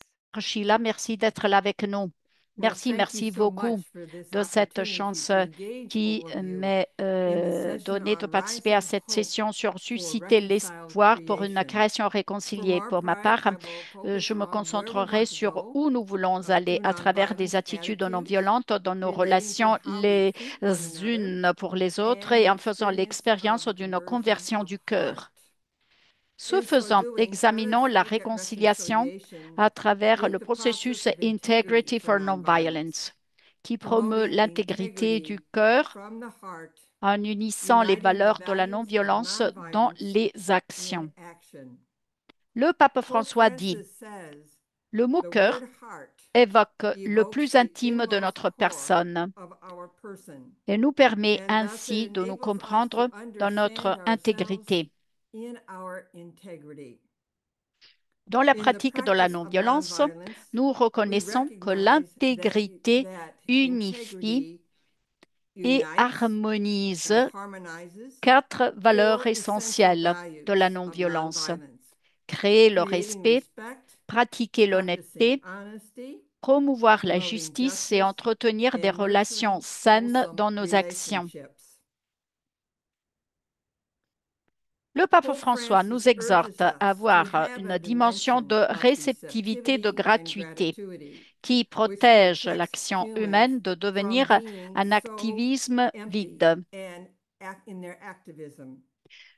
Sheila, merci d'être là avec nous. Merci, merci beaucoup de cette chance qui m'est donnée de participer à cette session sur susciter l'espoir pour une création réconciliée. Pour ma part, je me concentrerai sur où nous voulons aller à travers des attitudes non violentes dans nos relations les unes pour les autres et en faisant l'expérience d'une conversion du cœur. Ce faisant, examinons la réconciliation à travers le processus Integrity for Nonviolence, qui promeut l'intégrité du cœur en unissant les valeurs de la non-violence dans les actions. Le pape François dit, le mot cœur évoque le plus intime de notre personne et nous permet ainsi de nous comprendre dans notre intégrité. Dans la pratique de la non-violence, nous reconnaissons que l'intégrité unifie et harmonise 4 valeurs essentielles de la non-violence. Créer le respect, pratiquer l'honnêteté, promouvoir la justice et entretenir des relations saines dans nos actions. Le pape François nous exhorte à avoir une dimension de réceptivité, de gratuité, qui protège l'action humaine de devenir un activisme vide.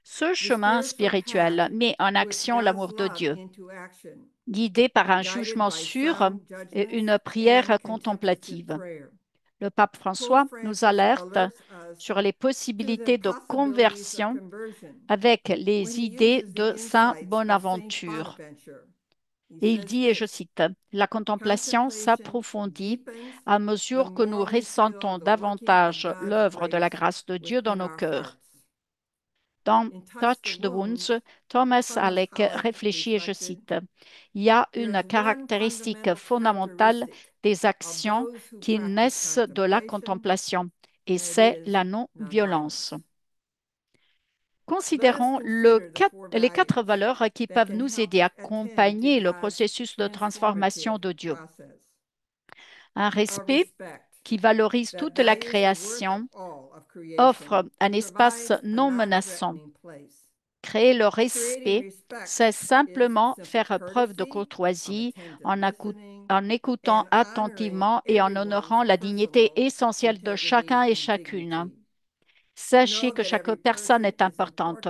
Ce chemin spirituel met en action l'amour de Dieu, guidé par un jugement sûr et une prière contemplative. Le pape François nous alerte sur les possibilités de conversion avec les idées de Saint Bonaventure. Et il dit, et je cite, « La contemplation s'approfondit à mesure que nous ressentons davantage l'œuvre de la grâce de Dieu dans nos cœurs. » Dans Touch the Wounds, Thomas Halleck réfléchit, et je cite, « Il y a une caractéristique fondamentale des actions qui naissent de la contemplation, et c'est la non-violence. » Considérons les 4 valeurs qui peuvent nous aider à accompagner le processus de transformation de Dieu. Un respect qui valorise toute la création, offre un espace non menaçant. Créer le respect, c'est simplement faire preuve de courtoisie en écoutant attentivement et en honorant la dignité essentielle de chacun et chacune. Sachez que chaque personne est importante.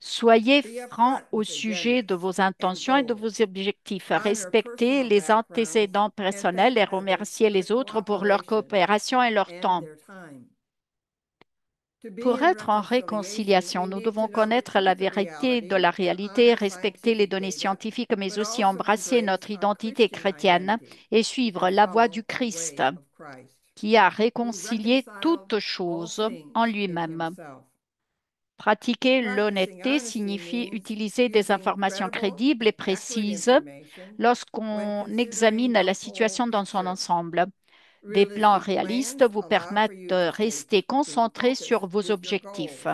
Soyez francs au sujet de vos intentions et de vos objectifs. Respectez les antécédents personnels et remerciez les autres pour leur coopération et leur temps. Pour être en réconciliation, nous devons connaître la vérité de la réalité, respecter les données scientifiques, mais aussi embrasser notre identité chrétienne et suivre la voie du Christ, qui a réconcilié toutes choses en lui-même. Pratiquer l'honnêteté signifie utiliser des informations crédibles et précises lorsqu'on examine la situation dans son ensemble. Des plans réalistes vous permettent de rester concentré sur vos objectifs.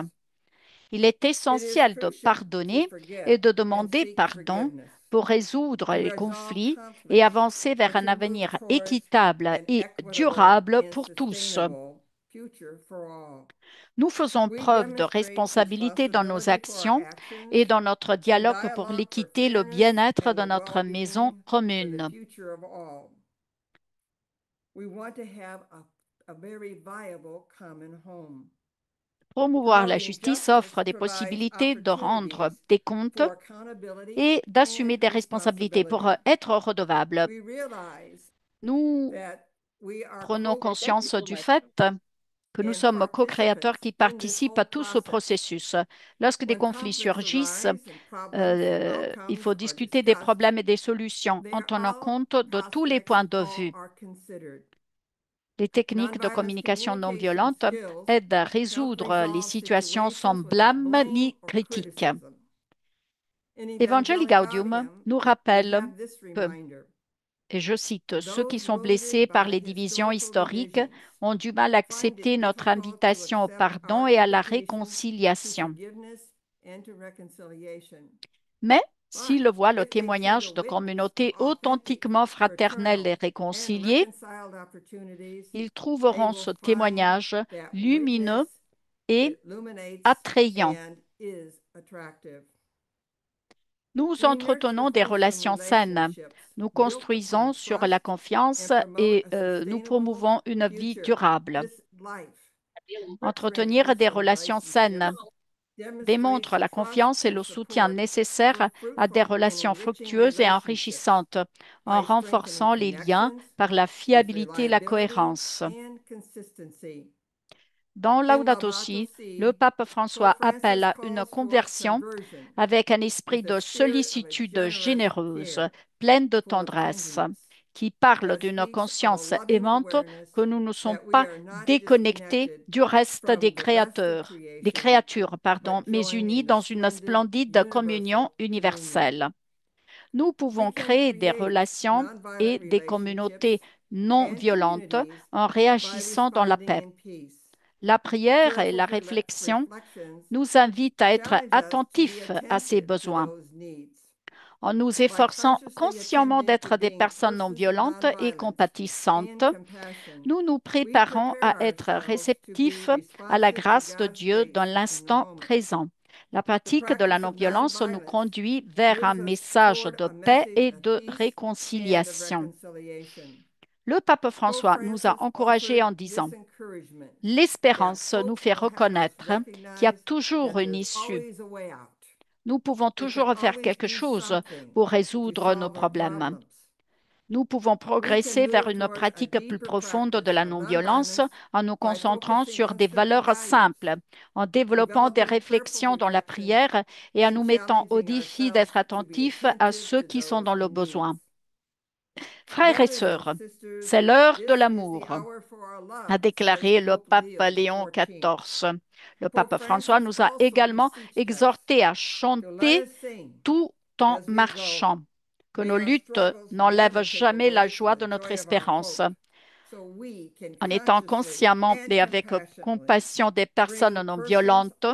Il est essentiel de pardonner et de demander pardon pour résoudre les conflits et avancer vers un avenir équitable et durable pour tous. Nous faisons preuve de responsabilité dans nos actions et dans notre dialogue pour l'équité et le bien-être de notre maison commune. Promouvoir la justice offre des possibilités de rendre des comptes et d'assumer des responsabilités pour être redevable. Nous prenons conscience du fait que nous sommes co-créateurs qui participent à tout ce processus. Lorsque des conflits surgissent, il faut discuter des problèmes et des solutions en tenant compte de tous les points de vue. Les techniques de communication non violente aident à résoudre les situations sans blâme ni critique. Evangelii Gaudium nous rappelle que, et je cite, « Ceux qui sont blessés par les divisions historiques ont du mal à accepter notre invitation au pardon et à la réconciliation. » Mais s'ils voient le témoignage de communautés authentiquement fraternelles et réconciliées, ils trouveront ce témoignage lumineux et attrayant. Nous entretenons des relations saines. Nous construisons sur la confiance et nous promouvons une vie durable. Entretenir des relations saines démontre la confiance et le soutien nécessaires à des relations fructueuses et enrichissantes en renforçant les liens par la fiabilité et la cohérence. Dans Laudato Si, le pape François appelle à une conversion avec un esprit de sollicitude généreuse, pleine de tendresse, qui parle d'une conscience aimante que nous ne sommes pas déconnectés du reste des créatures, mais unis dans une splendide communion universelle. Nous pouvons créer des relations et des communautés non violentes en réagissant dans la paix. La prière et la réflexion nous invitent à être attentifs à ces besoins. En nous efforçant consciemment d'être des personnes non violentes et compatissantes, nous nous préparons à être réceptifs à la grâce de Dieu dans l'instant présent. La pratique de la non-violence nous conduit vers un message de paix et de réconciliation. Le pape François nous a encouragés en disant « L'espérance nous fait reconnaître qu'il y a toujours une issue. Nous pouvons toujours faire quelque chose pour résoudre nos problèmes. Nous pouvons progresser vers une pratique plus profonde de la non-violence en nous concentrant sur des valeurs simples, en développant des réflexions dans la prière et en nous mettant au défi d'être attentifs à ceux qui sont dans le besoin. Frères et sœurs, c'est l'heure de l'amour, a déclaré le pape Léon XIV. Le pape François nous a également exhortés à chanter tout en marchant, que nos luttes n'enlèvent jamais la joie de notre espérance. En étant consciemment et avec compassion des personnes non violentes,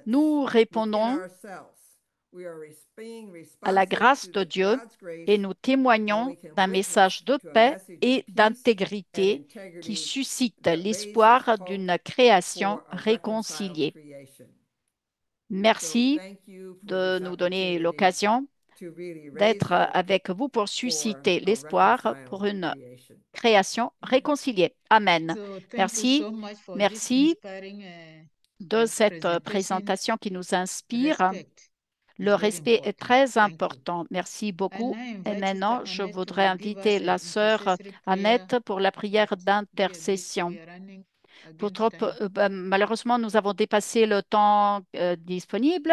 nous répondons à la grâce de Dieu et nous témoignons d'un message de paix et d'intégrité qui suscite l'espoir d'une création réconciliée. Merci de nous donner l'occasion d'être avec vous pour susciter l'espoir pour une création réconciliée. Amen. Merci, merci de cette présentation qui nous inspire. Le respect est très important. Merci beaucoup. Et maintenant, je voudrais inviter la sœur Annette pour la prière d'intercession. Malheureusement, nous avons dépassé le temps disponible.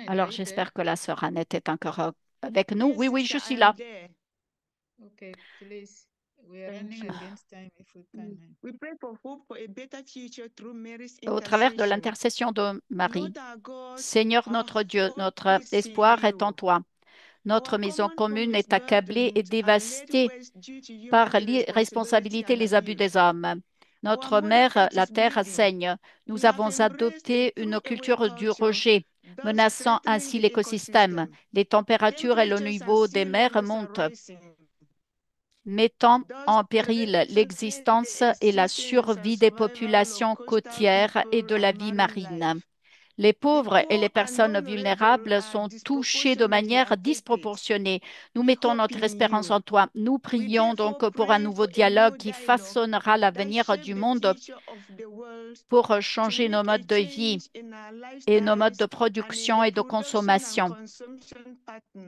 Alors, j'espère que la sœur Annette est encore avec nous. Oui, oui, je suis là. We are Thank running you. against time if we can. We pray for hope for a better future through Mary's Au travers de intercession. l'intercession de Marie. Lord our God, Seigneur our notre Dieu, hope notre is in espoir est en you. toi. Notre Our maison common home commune is est accablée et burdened and laid dévastée waste due to par human l'irresponsabilité et irresponsibility and les abus abuse. des hommes. Notre Our Mother mère, Earth la is terre, bleeding. saigne. Nous We have avons embraced a adopté une throwaway culture du culture, rejet, thus menaçant threatening ainsi the l'écosystème. ecosystem. Les températures et le Temperatures and niveau sea des mers levels are montent, rising, mettant thus en péril threatening l'existence the et la existence and survie des survival of populations coastal côtières et people de la and vie marine marine. life. Les The pauvres et les poor and personnes vulnerable vulnérables are sont touchés de disproportionately manière affected. disproportionnée. Nous We mettons hope notre in espérance you. en toi. Nous We prions donc therefore pour un pray nouveau for a dialogue new qui dialogue façonnera that l'avenir shape du the monde future of the world pour to changer nos make a modes de vie change in our et nos modes de lifestyles and in production the et de production and consommation, consumption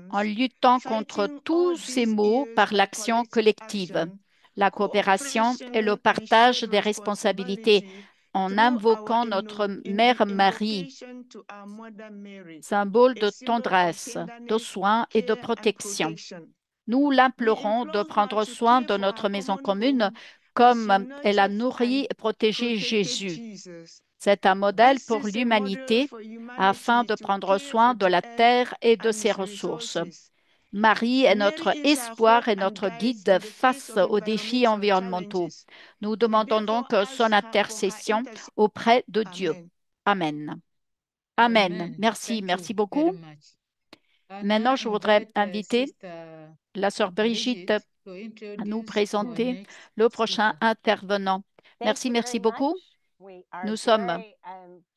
en patterns, luttant contre fighting all tous ces these maux ills par by l'action collective collective, action, la coopération et le cooperation, and partage shared des responsabilités, responsibility en through our invoquant notre Mère Marie, invocation to our Mother Mary, symbole a de symbol of tendresse, de tenderness, soins et de care, and protection. protection. Nous We l'implorons de implore her prendre to soin care de for notre our maison common commune home as comme she elle a nurtured nourri and et protégé protected Jésus. Jesus. C'est un modèle This pour is a model l'humanité for afin humanity de to prendre care soin for de the la earth terre et de and ses its ressources. resources. Marie est Mary notre is our espoir hope et and notre guide guide in the face face of aux défis environmental environnementaux. challenges. Nous We demandons donc therefore ask son her for her intercession intercession. auprès de Dieu. Amen. Amen. Amen. Amen. Merci, Thank merci you beaucoup. very much. I'll Maintenant, now je voudrais invite inviter Sister la sœur Brigitte Bridget to à nous introduce our présenter next le prochain speaker. intervenant. Thank Merci, you merci very beaucoup. much. We are Nous sommes very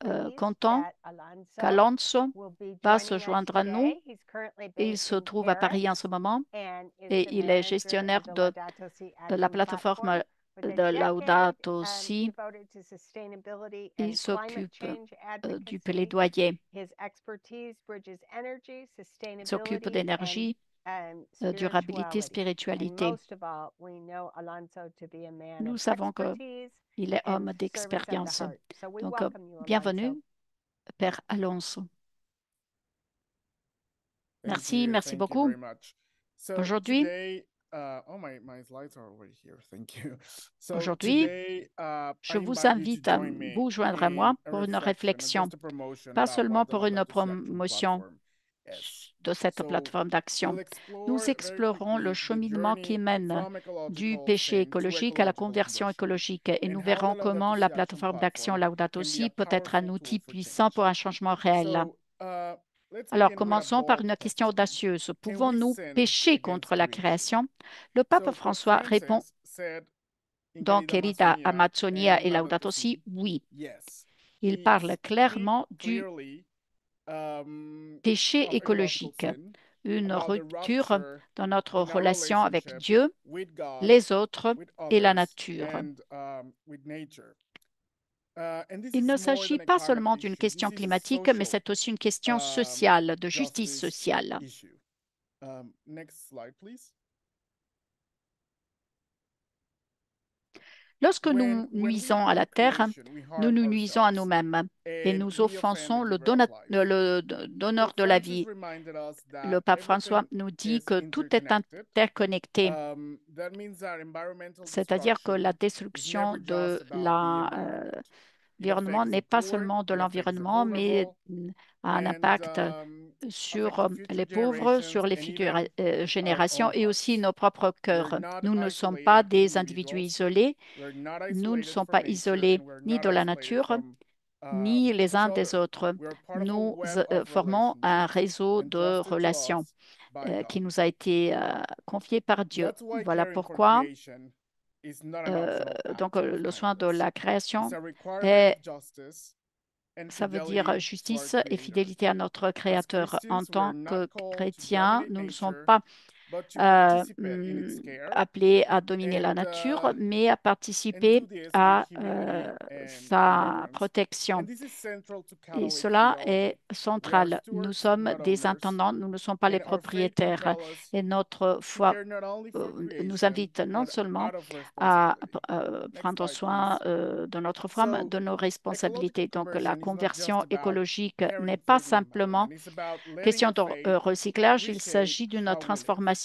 pleased contents that Alonso qu'Alonso will be va se joining us joindre à nous. today. He's currently Il based se in trouve à Paris en Paris ce moment and is et the il est manager gestionnaire of the de Laudato Si la Action plateforme platform. For de a Laudato decade, Si. devoted to sustainability Il and climate s'occupe change du advocacy. plaidoyer. His expertise bridges energy, Il s'occupe sustainability, d'énergie, durabilité, spirituality. And spiritualité. most of all, we know Alonso to be a man Nous of savons expertise qu'il est and homme service of the d'expérience. heart. So we Donc, welcome you, Alonso. bienvenue, Père Alonso. Merci, merci beaucoup. Aujourd'hui, je vous invite à vous joindre à moi pour une réflexion, pas seulement pour une promotion de cette plateforme d'action. Nous explorons le cheminement qui mène du péché écologique à la conversion écologique et nous verrons comment la plateforme d'action Laudato Si peut être un outil puissant pour un changement réel. Alors, commençons par une question audacieuse. Pouvons-nous pécher contre la création? Le pape François répond dans Querida Amazonia et Laudato Si, oui. Il parle clairement du péché écologique, une rupture dans notre relation avec Dieu, les autres et la nature. Il ne s'agit pas seulement d'une question climatique, mais c'est aussi une question sociale, de justice sociale. Lorsque nous nuisons à la terre, nous nous nuisons à nous-mêmes et nous offensons le donneur de la vie. Le pape François nous dit que tout est interconnecté, c'est-à-dire que la destruction de l'environnement n'est pas seulement de l'environnement, mais a un impact sur les pauvres, sur les futures générations et aussi nos propres cœurs. Nous ne sommes pas des individus isolés, nous ne sommes pas isolés ni de la nature, ni les uns des autres. Nous formons un réseau de relations qui nous a été confié par Dieu. Voilà pourquoi donc le soin de la création ça veut dire justice et fidélité à notre Créateur. En tant que chrétiens, nous ne sommes pas appelés à dominer la nature, mais à participer à sa protection. Et cela est central. Nous sommes des intendants, nous ne sommes pas les propriétaires. Et notre foi nous invite non seulement à prendre soin de notre foi, mais de nos responsabilités. Donc, la conversion écologique n'est pas simplement question de recyclage, il s'agit d'une transformation.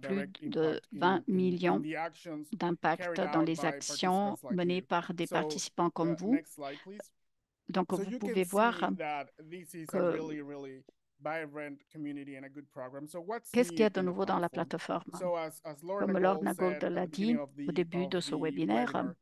plus direct de impact 20 in millions the actions d'impact carried dans out les by actions participants like menées you. par des So, participants comme vous. next slide, please. Donc, So vous you pouvez can voir see that this is a que really vibrant community and a good program. So what's qu'est-ce qu'il y a new de in the nouveau dans la platform? plateforme? So as Lorna Comme Lord Gold Nagold said at l'a the beginning dit au début de ce webinaire, webinar,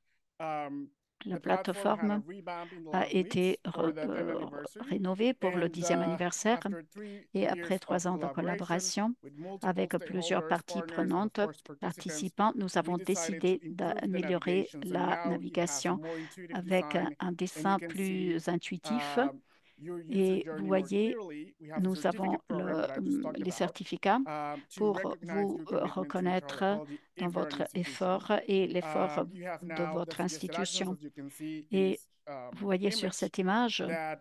la the platform had a plateforme revamp in the a last weeks été for the 10th anniversary. rénovée pour le And 10e anniversaire after 3 et après years 3 of ans de collaboration collaboration with multiple avec plusieurs stakeholders, parties partners, and of prenantes, course participants, participants, nous we avons decided to décidé improve the d'améliorer navigation. So la now it has a navigation more intuitive avec design, un and dessin you can see plus intuitif. your user Et journey vous more voyez, clearly. We have a nous avons certificate program that I just talked les about certificats to pour recognize vous your commitment to reconnaître Ecology dans if you're an votre institution. effort et l'effort You have de now the votre suggested actions, institution. as you can see, Et is vous voyez sur image cette image that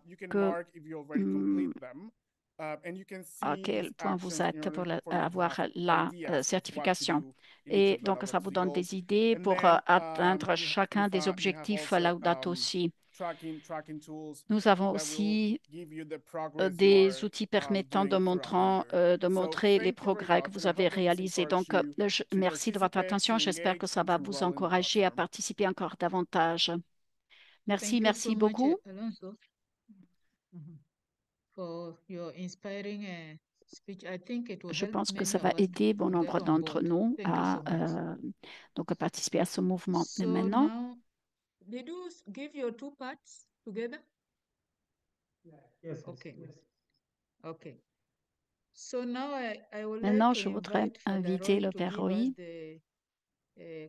you can que mark if you already complete them. And you can à see quel these point vous actions in êtes order pour for you to avoir have la ideas of what to certification. do in each Et of the donc, ça Laudato vous Si donne goals. des idées And pour then atteindre you chacun des have objectifs also Laudato Si. tracking tools Nous avons that will aussi give you the progress you des are outils permettant doing throughout the year. de So montrer les thank you very progrès que much, vous and I avez hope that this réalisés. encourages Donc, you to merci de votre participate, attention. to J'espère que engage, ça and va to vous enroll in the encourager à platform. participer encore davantage. Merci, Thank you merci so much, beaucoup. Alonso, for your inspiring speech. I think it will Je help pense que many ça of va us aider bon to nombre get on d'entre board. nous Thank you à so much. donc participer à ce mouvement. Et So maintenant, now, did you give your two parts together? Yes, Okay. yes. Okay. So now I would maintenant, like to je voudrais invite Father inviter Roy le to Père give us Roy the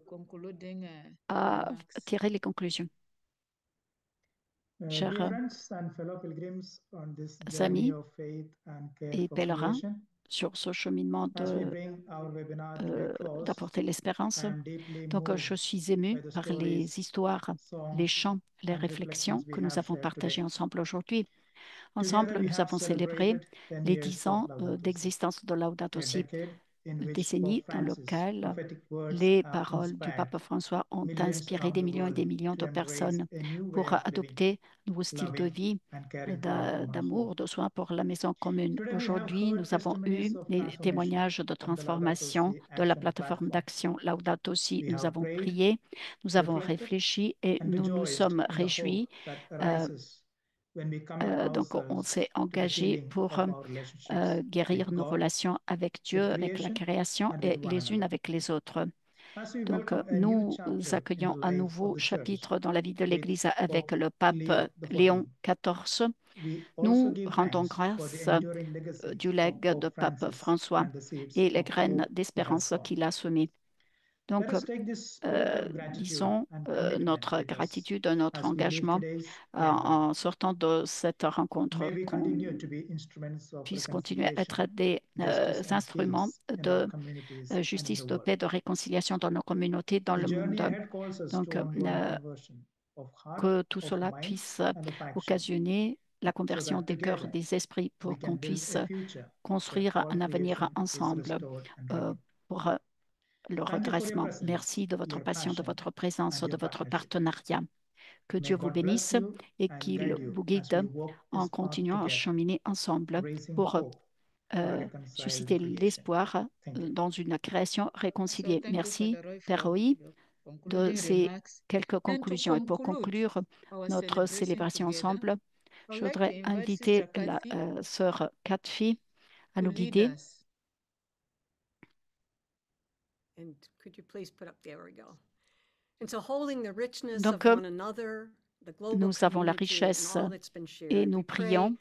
concluding à remarks. tirer les conclusions. Dear Chers friends and fellow pilgrims on this journey amis of faith and care et for pèlerins, creation, sur ce cheminement as we bring our webinar to a close, d'apporter l'espérance. I am deeply Donc, moved je suis émue by the par stories, les histoires, les songs, chants, les and réflexions reflections we que nous have avons shared partagées today. ensemble aujourd'hui. Together, Ensemble, we nous have avons célébré celebrated 10 les years 10 of ans Laudato Si, d'existence de Laudato a Si, decade in une which décennie Pope dans Francis' laquelle prophetic words les have paroles du inspired pape François ont millions inspiré around des the millions et world des millions to de embrace personnes a new way pour of living, adopter un nouveau style de loving vie and caring for our common d'amour, home. de soins pour la maison commune. Today, we have Aujourd'hui, heard nous avons eu testimonies of les transformation témoignages de from the Laudato transformation Si de la action plateforme platform. d'action Laudato Si. We Nous have avons prayed, prié, nous avons reflected, réfléchi et and nous nous rejoiced sommes in the réjouis. hope that arises when we commit Donc, on ourselves s'est to the engagé healing pour of our relationships guérir with nos God, relations avec with Dieu, avec la creation, création and et with one les unes another. avec les autres. As we Donc, welcome a new nous chapter in the accueillons un life nouveau of the church chapitre dans la vie de with l'Église avec Pope le pape Leo Léon XIV. XIV. We also Nous give rendons thanks for the grâce enduring legacy du of legs de Pope pape Francis François and the seeds et les of graines hope he has d'espérance sown. qu'il a semées. Donc, Let us take this spirit of gratitude disons and commitment notre with us gratitude, notre as we leave engagement today's en gathering. sortant de cette rencontre, May we qu'on continue to be instruments of puisse continuer à être reconciliation, des justice, and instruments peace in de our communities and in justice, the de world. paix, de réconciliation dans nos communautés, dans The le journey monde. ahead calls us Donc, to ongoing conversion of heart, que tout of cela mind, puisse and of action, occasionner la so conversion that des cœurs, together des esprits, we pour can qu'on build puisse a future where construire all un avenir creation is ensemble restored and renewed. pour le Thank you for your redressement. presence, Merci de votre your passion, de passion, votre présence, and de your votre partnership. partenariat. Que May Dieu vous God bless bénisse you et and qu'il guide you vous as guide we walk en this path continuant à together, cheminer ensemble raising pour hope for a susciter reconciled creation. l'espoir Thank you. dans une création So réconciliée. thank you, Merci, Father Roy, Père for Roy, your de concluding ces remarks. quelques And to conclusions. Et pour conclude conclure our notre celebration célébration together, ensemble, I je would like to voudrais invite inviter Sister la Kathy sœur Kathy à to nous lead guider. us. And could you please put up, there we go. And so holding the richness Donc, of one another, the global nous avons la community, and richesse all that's been et shared, nous we pray, prions.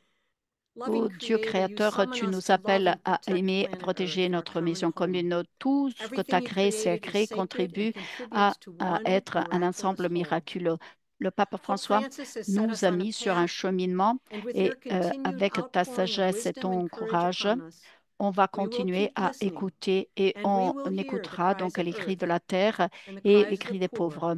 loving Ô Dieu Creator, you créateur, summon tu us nous to love appelles and à protect aimer, à planet protéger Earth, our notre common maison home. commune. Tout ce que tu Everything as you créé, c'est created is créé, sacred and contribue contributes to à one être un miraculous ensemble whole. miraculeux. Le pape Pope François Francis has set nous us a on a mis sur un path, cheminement and with et your continued avec ta outpouring of sagesse et wisdom ton and courage courage, upon us, on va we will continuer keep à listening, écouter et and we on will hear the écoutera donc cries of les cris earth de la terre and the et cries les of cris the des poor, pauvres,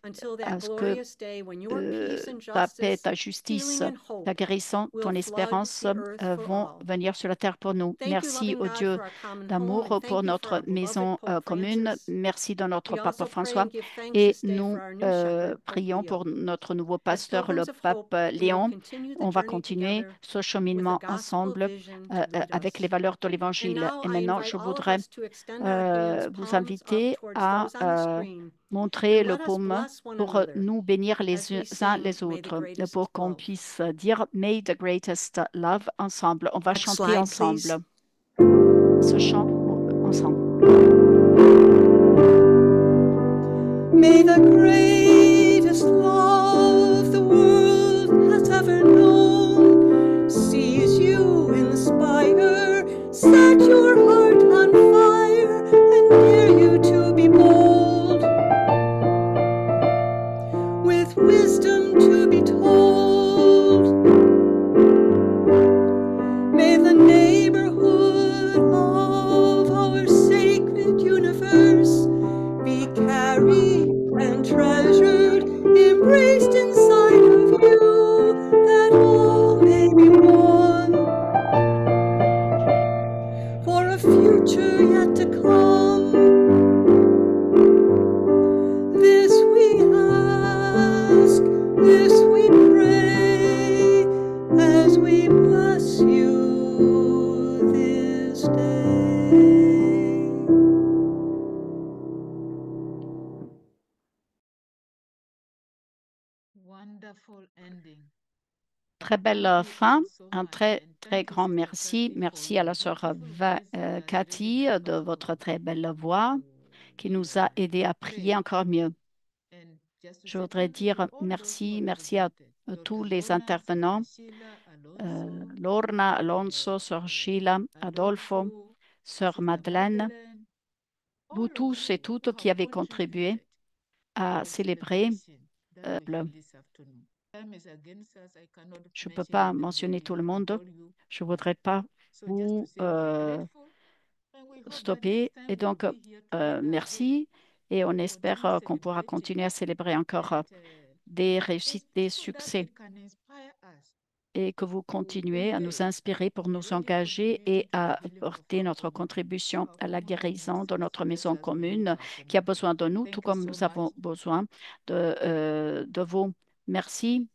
until that à ce que glorious day when your peace and ta paix, justice, ta justice, healing and ta hope guérison, will ton flood espérance the earth for vont all. venir sur la terre pour nous. Thank you, Merci, loving ô God, Dieu for our common home, d'amour, and pour thank you for notre our beloved maison Pope commune. Francis. Merci de notre We pape also pray François. and give thanks Et this day nous for our new shepherd, Pope prions pour Leo. notre nouveau As pasteur, le pilgrims of hope, pape we will Léon. continue the On va journey continuer together ce with the cheminement gospel ensemble vision to lead avec les us. valeurs de And l'Évangile. now Et I maintenant, invite je all of voudrais us to extend our hands, vous palms up inviter towards à those on the screen, montrer And le let us paume bless one pour another nous bénir les as we uns sing les May the autres, Greatest pour qu'on Love. puisse dire May the greatest love ensemble. On va Next chanter slide, ensemble. please. Ce chant ensemble. May the greatest love the world has ever known seize you, inspire, set your heart on fire, and dare you to be bold, with wisdom to be told. May the neighborhood of our sacred universe be carried and treasured, embraced inside of you, that all may be one, for a future yet to come. This we ask, this we pray, as we bless you this day. Wonderful ending. Très belle Thank you fin, all so un much, très, and très thank you, grand Sister merci. Kathy, for Merci your à la sœur beautiful voice that Cathy really helped de us votre très belle voix qui nous a aidé à prier pray. encore mieux. And just to Je say voudrais thank you to dire all those who have merci à presented. tous Dr. les Lorna, intervenants, Sister Sheila, Alonso, Lorna, Alonso, sœur Sheila, Adolfo, Adolfo, sœur Sister Madeleine, Madeleine, vous all of tous you et toutes who qui have avez contribué contributed à to the célébrer celebration that we le. had this afternoon. Time is against us. I cannot Je ne peux mention pas the mentionner tout le monde. all you. Je ne voudrais pas So just to vous say we are grateful, and we hope that stopper. next time Et donc, we'll be here together again merci. Et on to espère continue qu'on pourra celebrating continuer à célébrer encore and des réussites, des so that succès. it can inspire us Et que vous to continuez à nous engage inspirer pour and nous really engager contribute et to the à healing of apporter our notre community, contribution our à la common guérison homes, de notre as maison well as we heal commune our qui a community. besoin de nous, tout Thank you comme so nous much. avons besoin de vous. Merci.